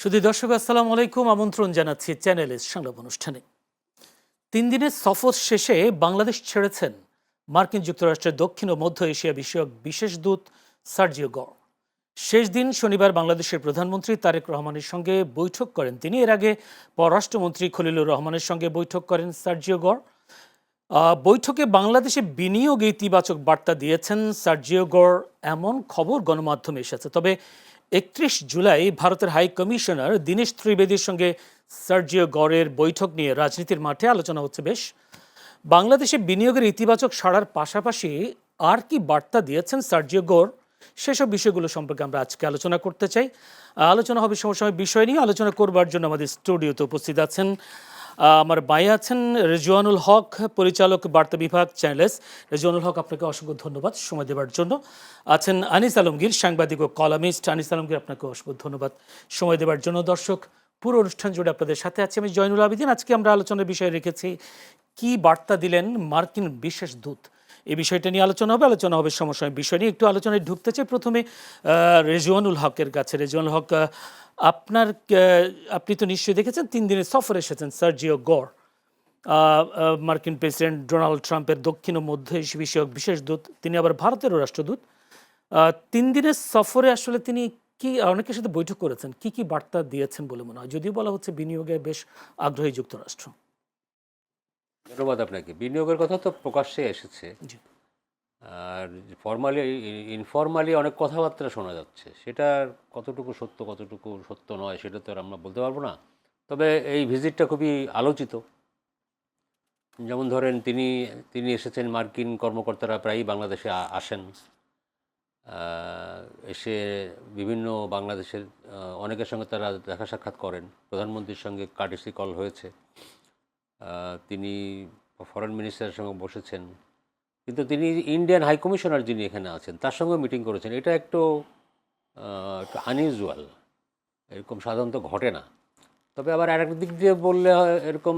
শুধু দর্শক আসসালামু আলাইকুম, আমন্ত্রণ জানাচ্ছি চ্যানেলের সংলাপ অনুষ্ঠানে। 3 দিনের সফর শেষে বাংলাদেশ ছেড়েছেন মার্কিন যুক্তরাষ্ট্রের দক্ষিণ ও মধ্য এশিয়া বিষয়ক বিশেষ দূত সার্জিও গর। শেষ দিন শনিবার বাংলাদেশের প্রধানমন্ত্রী তারেক রহমানের সঙ্গে বৈঠক করেন তিনি। এর আগে পররাষ্ট্রমন্ত্রী খলিলুর রহমানের সঙ্গে বৈঠক করেন সার্জিও গর। বৈঠকে বাংলাদেশে বিনিয়োগে ইতিবাচক বার্তা দিয়েছেন সার্জিও গর, এমন খবর গণমাধ্যমে এসেছে। তবে 31 জুলাই ভারতের হাই কমিশনার দীনেশ ত্রিবেদীর সঙ্গে সার্জিও গরের বৈঠক নিয়ে রাজনীতির মাঠে আলোচনা হচ্ছে বেশ। বাংলাদেশে বিনিয়োগের ইতিবাচক সাড়ার পাশাপাশি আর কি বার্তা দিয়েছেন সার্জিও গর, সেসব বিষয়গুলো সম্পর্কে আমরা আজকে আলোচনা করতে চাই। আলোচনা হবে সমসাময়িক বিষয় নিয়ে। আলোচনা করবার জন্য আমাদের স্টুডিওতে উপস্থিত আছেন আমার বাঁয়ে আছেন রেজওয়ানুল হক, পরিচালক বার্তা বিভাগ চ্যানেলস। রেজওয়ানুল হক, আপনাকে অসংখ্য ধন্যবাদ সময় দেওয়ার জন্য। আছেন আনিস আলমগীর, সাংবাদিক ও কলামিস্ট। আনিস আলমগীর, আপনাকে অসংখ্য ধন্যবাদ সময় দেওয়ার জন্য। দর্শক, পুরো অনুষ্ঠান জুড়ে আপনাদের সাথে আছি আমি জয়নুল আবেদিন। আজকে আমরা আলোচনার বিষয় রেখেছি কি বার্তা দিলেন মার্কিন বিশেষ দূত, এই বিষয়টা নিয়ে আলোচনা হবে সমসাময়িক বিষয় নিয়ে। একটু আলোচনায় ঢুকতে চাই প্রথমে রেজওয়ানুল হকের কাছে। রেজওয়ানুল হক, আপনি তো নিশ্চয়ই দেখেছেন 3 দিনের সফরে এসেছেন সার্জিও গর, মার্কিন প্রেসিডেন্ট ডোনাল্ড ট্রাম্পের দক্ষিণ ও মধ্য এশিয়া বিষয়ক বিশেষ দূত। তিনি আবার ভারতেরও রাষ্ট্রদূত। 3 দিনের সফরে আসলে তিনি কি অনেকের সাথে বৈঠক করেছেন, কি কি বার্তা দিয়েছেন বলে মনে হয়? যদিও বলা হচ্ছে বিনিয়োগে বেশ আগ্রহী যুক্তরাষ্ট্র। ধন্যবাদ আপনাকে। বিনিয়োগের কথা তো প্রকাশ্যে এসেছে, জি। আর ফর্মালি ইনফর্মালি অনেক কথাবার্তা শোনা যাচ্ছে। সেটা কতটুকু সত্য নয় সেটা তো আর আমরা বলতে পারবো না। তবে এই ভিজিটটা খুবই আলোচিত। যেমন ধরেন, তিনি এসেছেন, মার্কিন কর্মকর্তারা প্রায়ই বাংলাদেশে আসেন। এসে বিভিন্ন বাংলাদেশের অনেকের সঙ্গে তারা দেখা সাক্ষাৎ করেন। প্রধানমন্ত্রীর সঙ্গে কার্টেসি কল হয়েছে, তিনি ফরেন মিনিস্টারের সঙ্গে বসেছেন, কিন্তু তিনি ইন্ডিয়ান হাই কমিশনার যিনি এখানে আছেন তার সঙ্গে মিটিং করেছেন। এটা একটু আনইউজুয়াল, এরকম সাধারণত ঘটে না। তবে আবার আরেক দিক দিয়ে বললে এরকম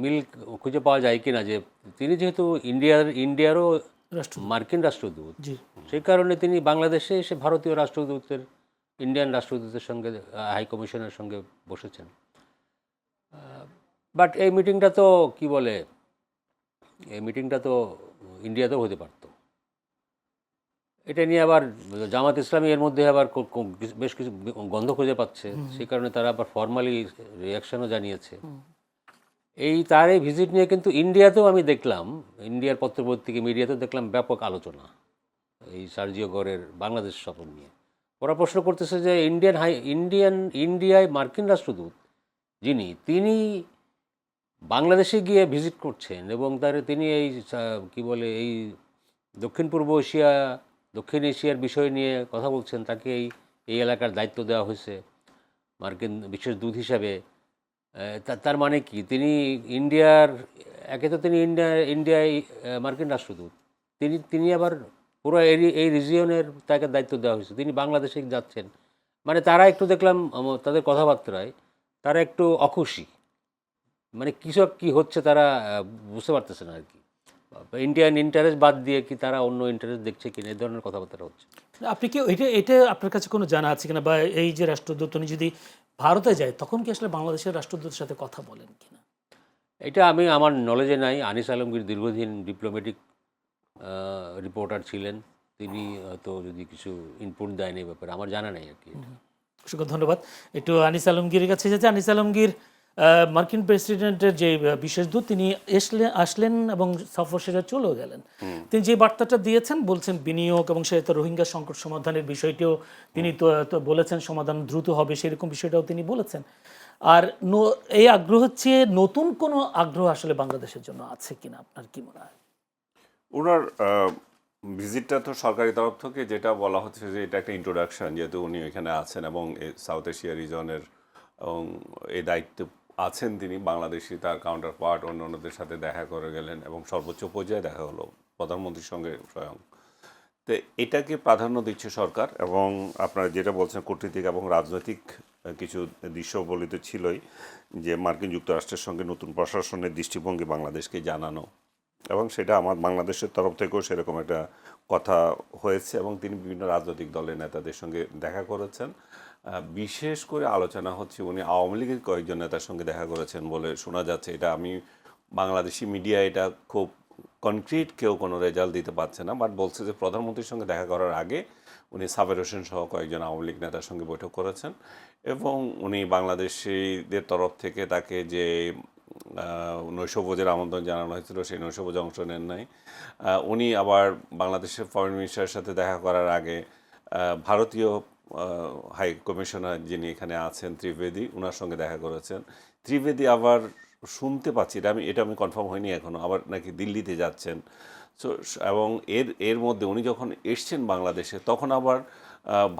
মিল খুঁজে পাওয়া যায় কি না, যে তিনি যেহেতু ইন্ডিয়ারও মার্কিন রাষ্ট্রদূত, সেই কারণে তিনি বাংলাদেশে এসে ভারতীয় রাষ্ট্রদূতের, ইন্ডিয়ান রাষ্ট্রদূতের সঙ্গে, হাই কমিশনের সঙ্গে বসেছেন। বাট এই মিটিংটা তো এই মিটিংটা তো ইন্ডিয়াতেও হতে পারত। এটা নিয়ে আবার জামাত ইসলামী এর মধ্যে আবার বেশ কিছু গন্ধ খুঁজে পাচ্ছে, সেই কারণে তারা আবার ফর্মালি রিয়াকশনও জানিয়েছে। তার এই ভিজিট নিয়ে কিন্তু ইন্ডিয়াতেও আমি দেখলাম, ইন্ডিয়ার পত্রপত্রিকা মিডিয়াতেও দেখলাম ব্যাপক আলোচনা এই সার্জিও গরের বাংলাদেশ সফর নিয়ে। ওরা প্রশ্ন করতেছে যে ইন্ডিয়ায় মার্কিন রাষ্ট্রদূত তিনি বাংলাদেশে গিয়ে ভিজিট করছেন, এবং তিনি এই দক্ষিণ এশিয়ার বিষয় নিয়ে কথা বলছেন। তাকে এই এলাকার দায়িত্ব দেওয়া হয়েছে মার্কিন বিশেষ দূত হিসাবে। তার মানে কি, তিনি ইন্ডিয়ায় মার্কিন রাষ্ট্রদূত, তিনি আবার পুরো এই রিজিয়নের তাকে দায়িত্ব দেওয়া হয়েছে, তিনি বাংলাদেশে যাচ্ছেন। মানে তারা একটু দেখলাম তাদের কথাবার্তায় তারা একটু অখুশি, মানে কি হচ্ছে তারা বুঝতে পারতেছে না আর কি। ইন্ডিয়ান ইন্টারেস্ট বাদ দিয়ে কি তারা অন্য ইন্টারেস্ট দেখছে কিনা, এই ধরনের কথাবার্তা হচ্ছে। আপনি কি এটা আপনার কাছে কোনো জানা আছে কিনা, বা এই যে রাষ্ট্রদূত উনি যদি ভারতে যায় তখন কি আসলে বাংলাদেশের রাষ্ট্রদূতের সাথে কথা বলেন কিনা? এটা আমার নলেজে নাই। আনিস আলমগীর দীর্ঘদিন ডিপ্লোম্যাটিক রিপোর্টার ছিলেন, তিনি হয়তো যদি কিছু ইনপুট দেন এই ব্যাপারে, আমার জানা নেই আর কি। অসংখ্য ধন্যবাদ। একটু আনিস আলমগীরের কাছে যেতে। আনিস আলমগীর, মার্কিন প্রেসিডেন্টের যে বিশেষ দূত তিনি আসলেন এবং সফর শেষে চলেও গেলেন। তিনি যে বার্তাটা দিয়েছেন, বলছেন বিনিয়োগ এবং সেটা রোহিঙ্গা সংকট সমাধানের বিষয়টিও তিনি তো বলেছেন সমাধান দ্রুত হবে, সেরকম বিষয়টাও তিনি বলেছেন। আর এই আগ্রহ হচ্ছে নতুন কোনো আগ্রহ আসলে বাংলাদেশের জন্য আছে কিনা, আপনার কি মনে হয়? ওনার ভিজিটটা তো সরকারি তরফ থেকে যেটা বলা হচ্ছে যে এটা একটা ইন্ট্রোডাকশন, যেহেতু উনি এখানে আছেন এবং সাউথ এশিয়া রিজনের এবং এই দায়িত্বে আছেন তিনি। বাংলাদেশি তার কাউন্টার পার্ট অন্যান্যদের সাথে দেখা করে গেলেন এবং সর্বোচ্চ পর্যায়ে দেখা হলো প্রধানমন্ত্রীর সঙ্গে স্বয়ং। তো এটাকে প্রাধান্য দিচ্ছে সরকার, এবং আপনারা যেটা বলছেন কূটনীতিক এবং রাজনৈতিক কিছু দৃশ্যবলিত ছিলই, যে মার্কিন যুক্তরাষ্ট্রের সঙ্গে নতুন প্রশাসনের দৃষ্টিভঙ্গি বাংলাদেশকে জানানো, এবং সেটা আমার বাংলাদেশের তরফ থেকেও সেরকম একটা কথা হয়েছে, এবং তিনি বিভিন্ন রাজনৈতিক দলের নেতাদের সঙ্গে দেখা করেছেন। বিশেষ করে আলোচনা হচ্ছে উনি আওয়ামী লীগের কয়েকজন নেতার সঙ্গে দেখা করেছেন বলে শোনা যাচ্ছে। এটা আমি বাংলাদেশি মিডিয়া এটা খুব কনক্রিট কেউ কোনো রেজাল্ট দিতে পারছে না, বাট বলছে যে প্রধানমন্ত্রীর সঙ্গে দেখা করার আগে উনি সাবের হোসেন সহ কয়েকজন আওয়ামী লীগ নেতার সঙ্গে বৈঠক করেছেন এবং উনি বাংলাদেশিদের তরফ থেকে তাকে যে নৈশভোজের আমন্ত্রণ জানানো হয়েছিল সেই নৈশভোজে অংশ নেন নাই। উনি আবার বাংলাদেশের ফরেন মিনিস্টারের সাথে দেখা করার আগে ভারতীয় হাই কমিশনার যিনি এখানে আছেন ত্রিবেদী, ওনার সঙ্গে দেখা করেছেন। ত্রিবেদী আবার শুনতে পাচ্ছি, এটা আমি কনফার্ম হয়নি এখনও, আবার নাকি দিল্লিতে যাচ্ছেন। সো এবং এর মধ্যে উনি যখন এসছেন বাংলাদেশে তখন আবার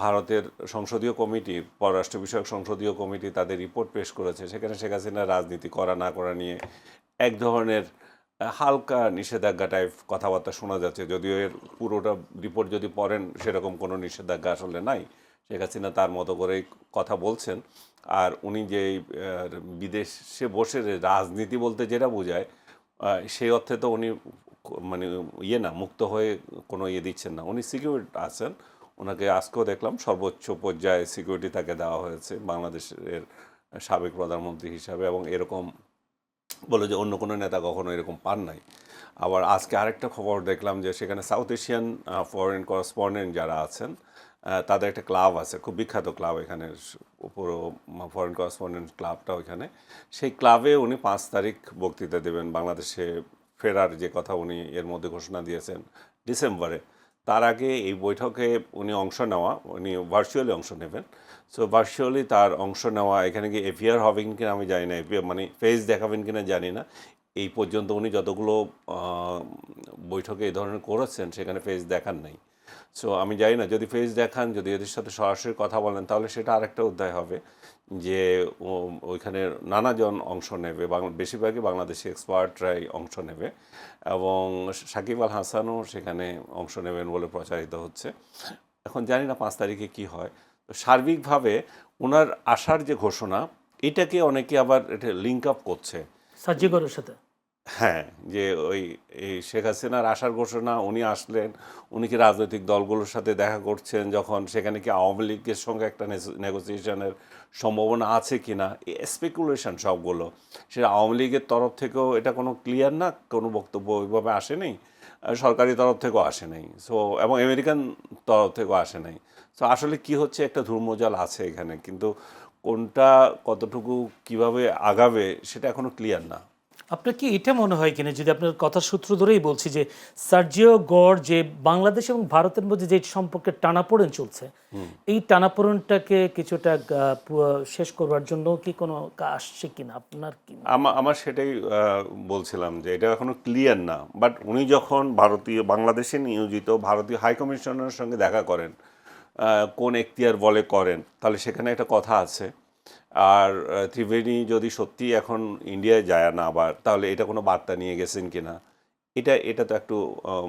ভারতের সংসদীয় কমিটি, পররাষ্ট্র বিষয়ক সংসদীয় কমিটি তাদের রিপোর্ট পেশ করেছে। সেখানে শেখ হাসিনার রাজনীতি করা না করা নিয়ে এক ধরনের হালকা নিষেধাজ্ঞা টাইপ কথাবার্তা শোনা যাচ্ছে, যদিও এর পুরোটা রিপোর্ট যদি পড়েন সেরকম কোনো নিষেধাজ্ঞা আসলে নাই। শেখ হাসিনা তার মতো করেই কথা বলছেন। আর উনি যে বিদেশে বসে রাজনীতি বলতে যেটা বোঝায় সেই অর্থে তো উনি মানে না মুক্ত হয়ে কোনো দিচ্ছেন না, উনি সিকিউর আছেন। ওনাকে আজকেও দেখলাম সর্বোচ্চ পর্যায়ে সিকিউরিটি তাকে দেওয়া হয়েছে বাংলাদেশের সাবেক প্রধানমন্ত্রী হিসাবে, এবং এরকম বলে যে অন্য কোনো নেতা কখনো এরকম পান নাই। আবার আজকে আরেকটা খবর দেখলাম যে সেখানে সাউথ এশিয়ান ফরেন করেসপন্ডেন্ট যারা আছেন তাদের একটা ক্লাব আছে, খুব বিখ্যাত ক্লাব এখানে, পুরো ফরেন করেসপন্ডেন্ট ক্লাবটা ওইখানে। সেই ক্লাবে উনি 5 তারিখ বক্তৃতা দেবেন, বাংলাদেশে ফেরার যে কথা উনি এর মধ্যে ঘোষণা দিয়েছেন ডিসেম্বরে। তার আগে এই বৈঠকে উনি ভার্চুয়ালি অংশ নেবেন। সো ভার্চুয়ালি তার অংশ নেওয়া, এখানে কি এফিআর হবেন কিনা আমি জানি না, মানে ফেস দেখাবেন কিনা জানি না। এই পর্যন্ত উনি যতগুলো বৈঠকে এই ধরনের করেছেন সেখানে ফেস দেখান নাই। সো আমি জানি না, যদি ফেস দেখান, যদি এদের সাথে সরাসরি কথা বলেন তাহলে সেটা আরেকটা অধ্যায় হবে যে ওইখানে নানাজন অংশ নেবে, বেশিরভাগই বাংলাদেশি এক্সপার্টরাই অংশ নেবে এবং সাকিব আল হাসানও সেখানে অংশ নেবেন বলে প্রচারিত হচ্ছে। এখন জানি না 5 তারিখে কি হয়। তো সার্বিকভাবে ওনার আসার যে ঘোষণা, এটাকে অনেকে আবার এটা লিঙ্ক আপ করছে সার্জিকরের সাথে। হ্যাঁ, যে এই শেখ হাসিনার আসার ঘোষণা, উনি আসলেন, উনি কি রাজনৈতিক দলগুলোর সাথে দেখা করছেন, যখন সেখানে কি আওয়ামী লীগের সঙ্গে একটা নেগোসিয়েশনের সম্ভাবনা আছে কি না, স্পেকুলেশন সবগুলো। সেটা আওয়ামী লীগের তরফ থেকেও এটা কোনো ক্লিয়ার না, কোনো বক্তব্য ওইভাবে আসেনি, সরকারি তরফ থেকেও আসে নাই। সো এবং আমেরিকান তরফ থেকেও আসে নাই। সো আসলে কি হচ্ছে, একটা ধূম্রজাল আছে এখানে, কিন্তু কোনটা কতটুকু কিভাবে আগাবে সেটা এখনো ক্লিয়ার না। আপনার কি এটা মনে হয় কিনা, যদি আপনার কথার সূত্র ধরেই বলছি, যে সার্জিও গড় যে বাংলাদেশ এবং ভারতের মধ্যে যে সম্পর্কের টানাপোড়েন চলছে, এই টানাপোড়েনটাকে কিছুটা শেষ করবার জন্য কি কোনো আসছে কিনা আপনার কি? আমার সেটাই বলছিলাম যে এটা এখনো ক্লিয়ার না। বাট উনি যখন বাংলাদেশে নিয়োজিত ভারতীয় হাই কমিশনারের সঙ্গে দেখা করেন, কোন এখতিয়ার বলে করেন, তাহলে সেখানে একটা কথা আছে। আর ত্রিবেণী যদি সত্যি এখন ইন্ডিয়ায় যায় না আবার, তাহলে এটা কোনো বার্তা নিয়ে গেছেন কিনা, এটা তো একটু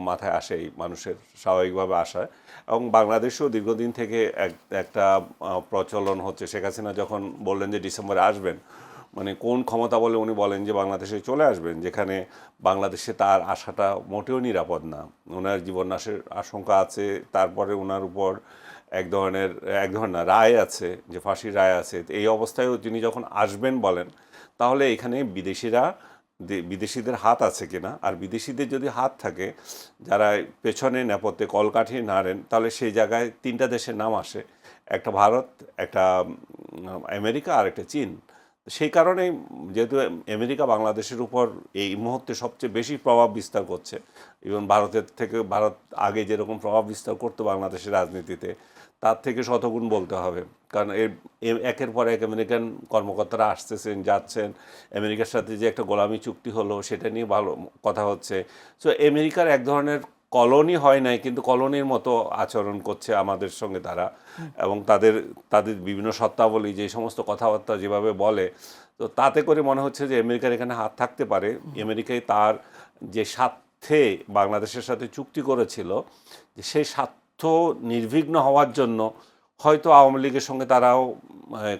মাথায় আসেই, মানুষের স্বাভাবিকভাবে আসায়। এবং বাংলাদেশেও দীর্ঘদিন থেকে একটা প্রচলন হচ্ছে, শেখ হাসিনা যখন বললেন যে ডিসেম্বরে আসবেন, মানে কোন ক্ষমতা বলে উনি বলেন যে বাংলাদেশে চলে আসবেন, যেখানে বাংলাদেশে তার আসাটা মোটেও নিরাপদ না, ওনার জীবননাশের আশঙ্কা আছে। তারপরে ওনার উপর এক ধরনের না রায় আছে, যে ফাঁসির রায় আছে। এই অবস্থায়ও তিনি যখন আসবেন বলেন, তাহলে এখানে বিদেশিদের হাত আছে কিনা, আর বিদেশিদের যদি হাত থাকে, যারা পেছনে নেপথ্যে কলকাঠি নাড়েন, তাহলে সেই জায়গায় 3টা দেশের নাম আসে, একটা ভারত, একটা আমেরিকা আর একটা চীন। সেই কারণেই যেহেতু আমেরিকা বাংলাদেশের উপর এই মুহূর্তে সবচেয়ে বেশি প্রভাব বিস্তার করছে, ইভেন ভারত আগে যেরকম প্রভাব বিস্তার করতো বাংলাদেশের রাজনীতিতে, তার থেকে শতগুণ বলতে হবে। কারণ একের পর এক আমেরিকান কর্মকর্তারা আসতেছেন, যাচ্ছেন। আমেরিকার সাথে যে একটা গোলামি চুক্তি হলো, সেটা নিয়ে ভালো কথা হচ্ছে। সো আমেরিকার এক ধরনের কলোনি হয় নাই, কিন্তু কলোনির মতো আচরণ করছে আমাদের সঙ্গে তারা, এবং তাদের বিভিন্ন সত্তাবলী, যে সমস্ত কথাবার্তা যেভাবে বলে, তো তাতে করে মনে হচ্ছে যে আমেরিকার এখানে হাত থাকতে পারে। আমেরিকায় তার যে স্বার্থে বাংলাদেশের সাথে চুক্তি করেছিল, যে সেই স্বার্থ নির্বিঘ্ন হওয়ার জন্য হয়তো আওয়ামী লীগের সঙ্গে তারাও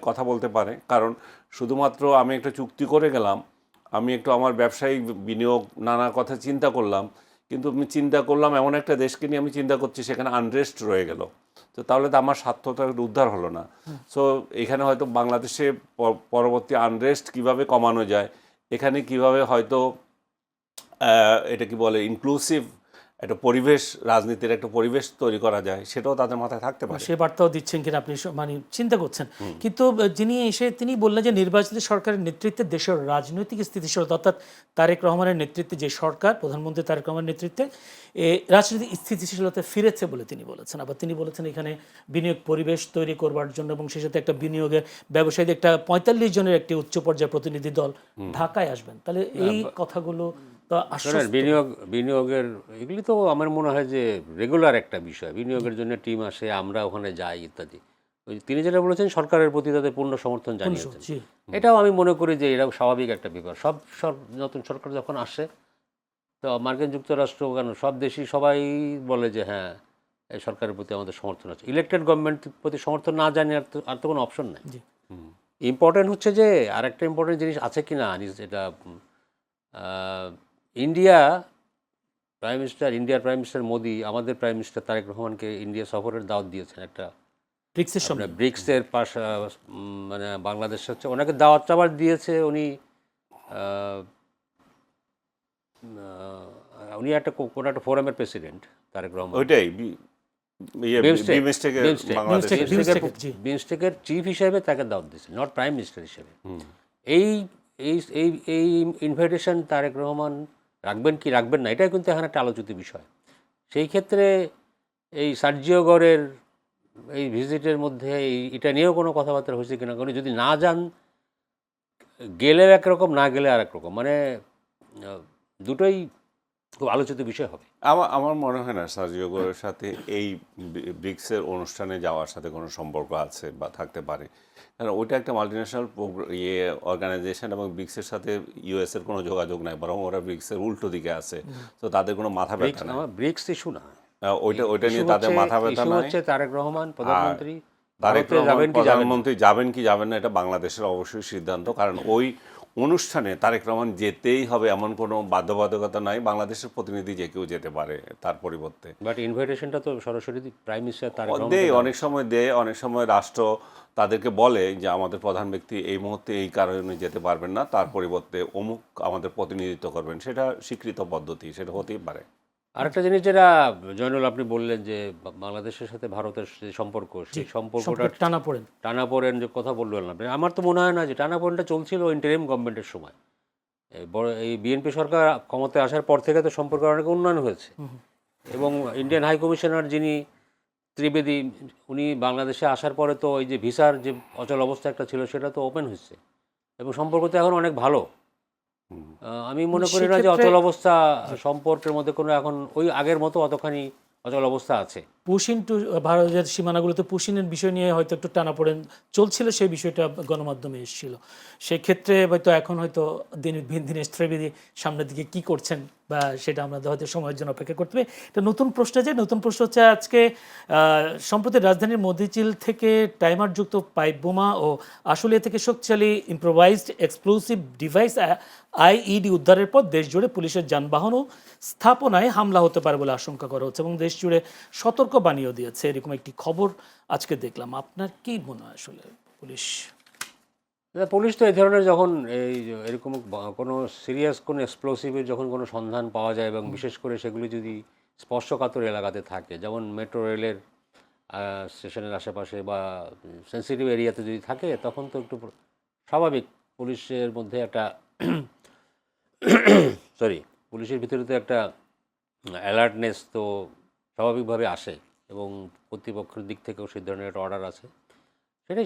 কথা বলতে পারে। কারণ শুধুমাত্র আমি একটা চুক্তি করে গেলাম, আমি একটু আমার ব্যবসায়িক বিনিয়োগ নানা কথা চিন্তা করলাম, কিন্তু আমি চিন্তা করলাম এমন একটা দেশকে নিয়ে আমি চিন্তা করছি সেখানে আনরেস্ট রয়ে গেল, তো তাহলে তো আমার স্বার্থটা উদ্ধার হলো না। সো এখানে হয়তো বাংলাদেশে পরবর্তী আনরেস্ট কিভাবে কমানো যায়, এখানে কিভাবে হয়তো এটা কি বলে ইনক্লুসিভ একটা পরিবেশ, রাজনীতির একটা পরিবেশ তৈরি করা যায়, সেটাও তাদের মাথায় থাকতে পারে। সে বার্তাও দিচ্ছেন কিনা আপনি মানে চিন্তা করছেন। কিন্তু যিনি এসে তিনি বললেন যে নির্বাচিত সরকারের নেতৃত্বে দেশের রাজনৈতিক স্থিতিশীলতা, অর্থাৎ তারেক রহমানের নেতৃত্বে যে সরকার, প্রধানমন্ত্রী তারেক রহমানের নেতৃত্বে রাজনৈতিক স্থিতিশীলতা ফিরেছে বলে তিনি বলেছেন। আবার তিনি বলেছেন এখানে বিনিয়োগ পরিবেশ তৈরি করবার জন্য এবং সেই সাথে একটা বিনিয়োগের ব্যবসায়ীদের একটা 45 জনের একটি উচ্চ পর্যায়ের প্রতিনিধি দল ঢাকায় আসবেন। তাহলে এই কথাগুলো বিনিয়োগের এগুলি তো আমার মনে হয় যে রেগুলার একটা বিষয়। বিনিয়োগের জন্য টিম আসে, আমরা ওখানে যাই ইত্যাদি। ওই তিনি যেটা বলেছেন সরকারের প্রতি তাদের পূর্ণ সমর্থন জানিয়েছেন, এটাও আমি মনে করি যে এটাও স্বাভাবিক একটা ব্যাপার। সব নতুন সরকার যখন আসে তো মার্কিন যুক্তরাষ্ট্র কেন সব দেশই সবাই বলে যে হ্যাঁ এই সরকারের প্রতি আমাদের সমর্থন আছে। ইলেকটেড গভর্নমেন্টের প্রতি সমর্থন না জানিয়ে আর তো কোনো অপশন নাই। ইম্পর্টেন্ট হচ্ছে যে আরেকটা ইম্পর্টেন্ট জিনিস আছে কি না এটা ইন্ডিয়ার প্রাইম মিনিস্টার মোদি আমাদের প্রাইম মিনিস্টার তারেক রহমানকে ইন্ডিয়া সফরের দাওয়াত দিয়েছেন একটা ব্রিক্সের মানে বাংলাদেশ হচ্ছে ওনাকে দাওয়াত টাওয়াত দিয়েছে। উনি একটা কোনো একটা ফোরামের প্রেসিডেন্ট তারেক রহমান, ওইটাই বিমস্টেকের চিফ হিসেবে তাকে দাওয়াত দিয়েছে, নট প্রাইম মিনিস্টার হিসেবে। এই এই এই ইনভাইটেশন তারেক রহমান রাখবেন কি রাখবেন না এটাই কিন্তু এখন একটা আলোচিত বিষয়। সেই ক্ষেত্রে এই সার্জিও গড়ের এই ভিজিটের মধ্যে এটা নিয়েও কোনো কথাবার্তা হয়েছে কিনা, উনি যদি না যান গেলেও একরকম, না গেলে আর একরকম, মানে দুটোই খুব আলোচিত বিষয় হবে। আমার মনে হয় না সার্জিও গোরের সাথে এই ব্রিক্সের অনুষ্ঠানে যাওয়ার সাথে কোনো সম্পর্ক আছে বা থাকতে পারে, কারণ ওইটা একটা মাল্টিন্যাশনাল অর্গানাইজেশন এবং ব্রিক্সের সাথে ইউএসের কোনো যোগাযোগ নাই, বরং ওরা ব্রিক্সের উল্টো দিকে আছে। তো তাদের কোনো মাথা ব্যথা নাই, ব্রিক্স ইস্যু না, ওইটা নিয়ে তাদের মাথা ব্যথা নাই। তারেক রহমান প্রধানমন্ত্রী যাবেন কি যাবেন না এটা বাংলাদেশের অবশ্যই সিদ্ধান্ত, কারণ ওই অনুষ্ঠানে তারেক রহমান যেতেই হবে এমন কোনো বাধ্যবাধকতা নাই। বাংলাদেশের প্রতিনিধি যে কেউ যেতে পারে তার পরিবর্তে, বাট ইনভাইটেশনটা তো সরাসরি প্রাইম মিনিস্টার তারেক রহমান দেয়, অনেক সময় রাষ্ট্র তাদেরকে বলে যে আমাদের প্রধান ব্যক্তি এই মুহূর্তে এই কারণে যেতে পারবেন না, তার পরিবর্তে অমুক আমাদের প্রতিনিধিত্ব করবেন, সেটা স্বীকৃত পদ্ধতি, সেটা হতেই পারে। আরেকটা জিনিস যেটা জয়নুল আপনি বললেন যে বাংলাদেশের সাথে ভারতের যে সম্পর্ক, সেই সম্পর্কটা টানাপোড়েন যে কথা বললেন আপনি, আমার তো মনে হয় না যে টানাপোড়েনটা চলছিল ইন্টারিম গভর্নমেন্টের সময়। এই বিএনপি সরকার ক্ষমতায় আসার পর থেকে তো সম্পর্ক অনেক উন্নয়ন হয়েছে এবং ইন্ডিয়ান হাই কমিশনার যিনি ত্রিবেদী, উনি বাংলাদেশে আসার পরে তো ওই যে ভিসার যে অচল অবস্থা একটা ছিল সেটা তো ওপেন হয়েছে এবং সম্পর্ক তো এখন অনেক ভালো। আমি মনে করি না যে অচল অবস্থা সম্পর্কের মধ্যে কোনো এখন ওই আগের মতো অতখানি অচল অবস্থা আছে। পুশিন টু ভারতের সীমানাগুলোতে পুশিনের বিষয় নিয়ে হয়তো একটু টানাপোড়েন চলছিল, সেই বিষয়টা গণমাধ্যমে এসেছিল। সেক্ষেত্রে হয়তো এখন হয়তো দিনেশ ত্রিবেদী সামনের দিকে কি করছেন বা সেটা আমাদের হয়তো সময়ের জন্য অপেক্ষা করতে হবে। এটা নতুন প্রশ্ন হচ্ছে আজকে সম্প্রতি রাজধানীর মতিঝিল থেকে টাইমারযুক্ত পাইপ বোমা ও আশুলিয়া থেকে শক্তিশালী ইম্প্রোভাইজড এক্সপ্লোসিভ ডিভাইস আইইডি উদ্ধারের পর দেশজুড়ে পুলিশের যানবাহন ও স্থাপনায় হামলা হতে পারে বলে আশঙ্কা করা হচ্ছে এবং দেশজুড়ে সতর্ক বানিয়েও দিয়েছে, এরকম একটি খবর আজকে দেখলাম। আপনার কি মনে হয় আসলে পুলিশ তো এই ধরনের যখন এরকম কোনো সিরিয়াস কোনো এক্সপ্লোসিভের যখন কোনো সন্ধান পাওয়া যায় এবং বিশেষ করে সেগুলি যদি স্পর্শকাতর এলাকাতে থাকে, যেমন মেট্রো রেলের স্টেশনের আশেপাশে বা সেন্সিটিভ এরিয়াতে যদি থাকে, তখন তো একটু স্বাভাবিক পুলিশের মধ্যে একটা পুলিশের ভিতরে তো একটা অ্যালার্টনেস তো স্বাভাবিকভাবে আসে এবং কর্তৃপক্ষের দিক থেকেও সেই ধরনের একটা অর্ডার আছে,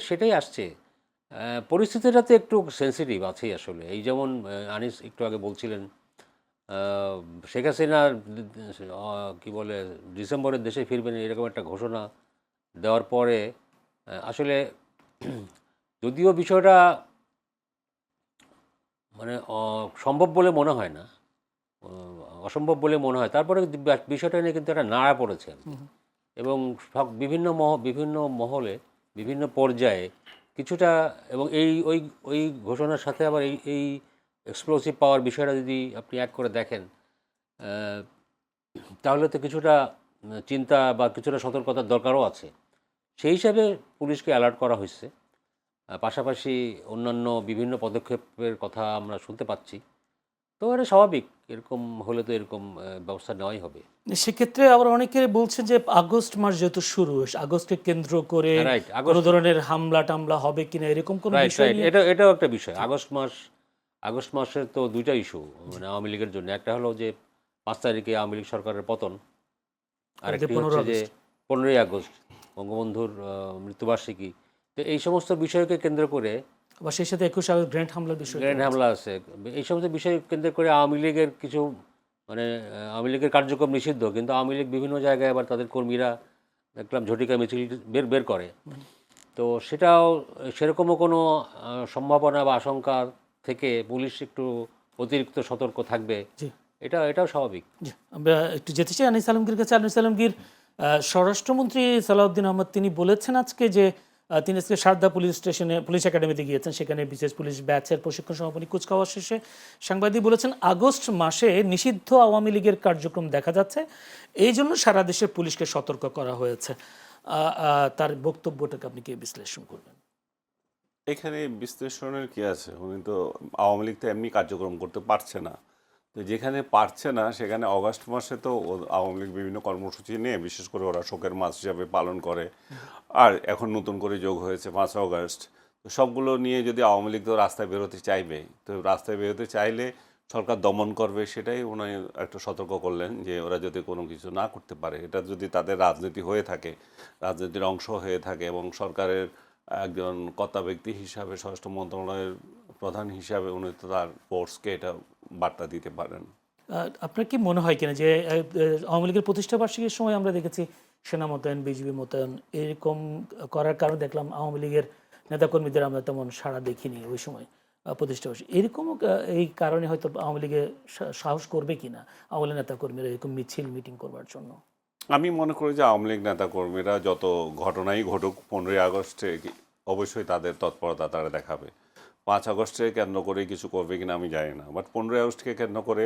সেটাই আসছে। পরিস্থিতিটা তো একটু সেন্সিটিভ আছেই আসলে। এই যেমন আনিস একটু আগে বলছিলেন শেখ হাসিনা কি বলে ডিসেম্বরের দেশে ফিরবেন এরকম একটা ঘোষণা দেওয়ার পরে আসলে যদিও বিষয়টা মানে সম্ভব বলে মনে হয় না, অসম্ভব বলে মনে হয়, তারপরে বিষয়টা নিয়ে কিন্তু একটা নাড়া পড়েছে এবং বিভিন্ন মহলে বিভিন্ন পর্যায়ে কিছুটা, এবং ওই ঘোষণার সাথে আবার এই এক্সপ্লোসিভ পাওয়ার বিষয়টা যদি আপনি অ্যাড করে দেখেন, তাহলে তো কিছুটা চিন্তা বা কিছুটা সতর্কতার দরকারও আছে। সেই হিসাবে পুলিশকে অ্যালার্ট করা হয়েছে। পাশাপাশি অন্যান্য বিভিন্ন পদক্ষেপের কথা আমরা শুনতে পাচ্ছি। তো এটা স্বাভাবিক। এরকম হলে তো এরকম ব্যবস্থা নেওয়াই হবে। সেক্ষেত্রে আবার অনেকে বলছেন যে আগস্ট মাস যেহেতু শুরু, আগস্টকে কেন্দ্র করে রাইট, কোনো ধরনের হামলা টামলা হবে কিনা এরকম কোনো রাইট, বিষয় রাইট। নিয়ে এটাও একটা বিষয়। আগস্ট মাসের তো ২ টা ইস্যু মানে আওয়ামী লীগের জন্য। একটা হলো যে ৫ তারিখে আওয়ামী লীগ সরকারের পতন। আরেকটি 15 হচ্ছে যে আগস্ট ১৫ই আগস্ট বঙ্গবন্ধুর মৃত্যুবার্ষিকী। তো এই সমস্ত বিষয়কে কেন্দ্র করে আবার সেই সাথে 21 আগস্ট গ্র্যান্ড হামলার বিষয় গ্র্যান্ড হামলা আছে। এই সমস্ত বিষয় কেন্দ্র করে আওয়ামী লীগের কিছু মানে আওয়ামী লীগের কার্যক্রম নিষিদ্ধ। কিন্তু আওয়ামী লীগ বিভিন্ন জায়গায় আবার তাদের কর্মীরা দেখলাম ঝটিকা মিছিল বের করে। তো সেটাও সেরকমও কোনো সম্ভাবনা বা আশঙ্কা থেকে পুলিশ একটু অতিরিক্ত সতর্ক থাকবে। জি এটাও স্বাভাবিক। জি আমরা একটু যেতে চাই আনিস আলমগীর কাছে। আনিস আলমগীর, স্বরাষ্ট্রমন্ত্রী সালাউদ্দিন আহমদ তিনি বলেছেন আজকে যে তিনি আজকে সারদা পুলিশ স্টেশনে পুলিশ একাডেমিতে গিয়েছেন, সেখানে বিশেষ পুলিশ ব্যাচের প্রশিক্ষণ সমাপনী কুচকাওয়াজ শেষে সাংবাদিক বলেছেন আগস্ট মাসে নিষিদ্ধ আওয়ামী লীগের কার্যক্রম দেখা যাচ্ছে, এই জন্য সারা দেশে পুলিশকে সতর্ক করা হয়েছে। তার বক্তব্যটাকে আপনি কি বিশ্লেষণ করবেন? এখানে বিশ্লেষণের কি আছে? উনি তো আওয়ামী লীগ তো এমনি কার্যক্রম করতে পারছে না। তো যেখানে পারছে না সেখানে অগাস্ট মাসে তো আওয়ামী লীগ বিভিন্ন কর্মসূচি নিয়ে বিশেষ করে ওরা শোকের মাস হিসাবে পালন করে। আর এখন নতুন করে যোগ হয়েছে ৫ অগাস্ট। তো সবগুলো নিয়ে যদি আওয়ামী লীগ তো রাস্তায় বেরোতে চাইবে, তো রাস্তায় বেরোতে চাইলে সরকার দমন করবে, সেটাই উনি একটু সতর্ক করলেন যে ওরা যদি কোনো কিছু না করতে পারে, এটা যদি তাদের রাজনীতি হয়ে থাকে, রাজনীতির অংশ হয়ে থাকে এবং সরকারের একজন কর্তা ব্যক্তি হিসাবে স্বরাষ্ট্র মন্ত্রণালয়ের প্রধান হিসাবে উনি তো তার ফোর্সকে এটা বার্তা দিতে পারেন। আপনার কি মনে হয় কিনা যে আওয়ামী লীগের প্রতিষ্ঠা বার্ষিকীর সময় আমরা দেখেছি সেনা মোতায়েন, বিজিবি মোতায়েন এরকম করার কারণে দেখলাম আওয়ামী লীগের নেতাকর্মীদের আমরা তেমন সাড়া দেখিনি ওই সময় প্রতিষ্ঠা বার্ষিকী। এরকমও এই কারণে হয়তো আওয়ামী লীগে সাহস করবে কিনা আওয়ামী লীগ নেতাকর্মীরা এরকম মিছিল মিটিং করবার জন্য? আমি মনে করি যে আওয়ামী লীগ নেতাকর্মীরা যত ঘটনাই ঘটুক 15ই আগস্টে অবশ্যই তাদের তৎপরতা তারা দেখাবে। ৫ আগস্টে কেন্দ্র করে কিছু করবে কিনা আমি জানি না, বাট 15ই আগস্টকে কেন্দ্র করে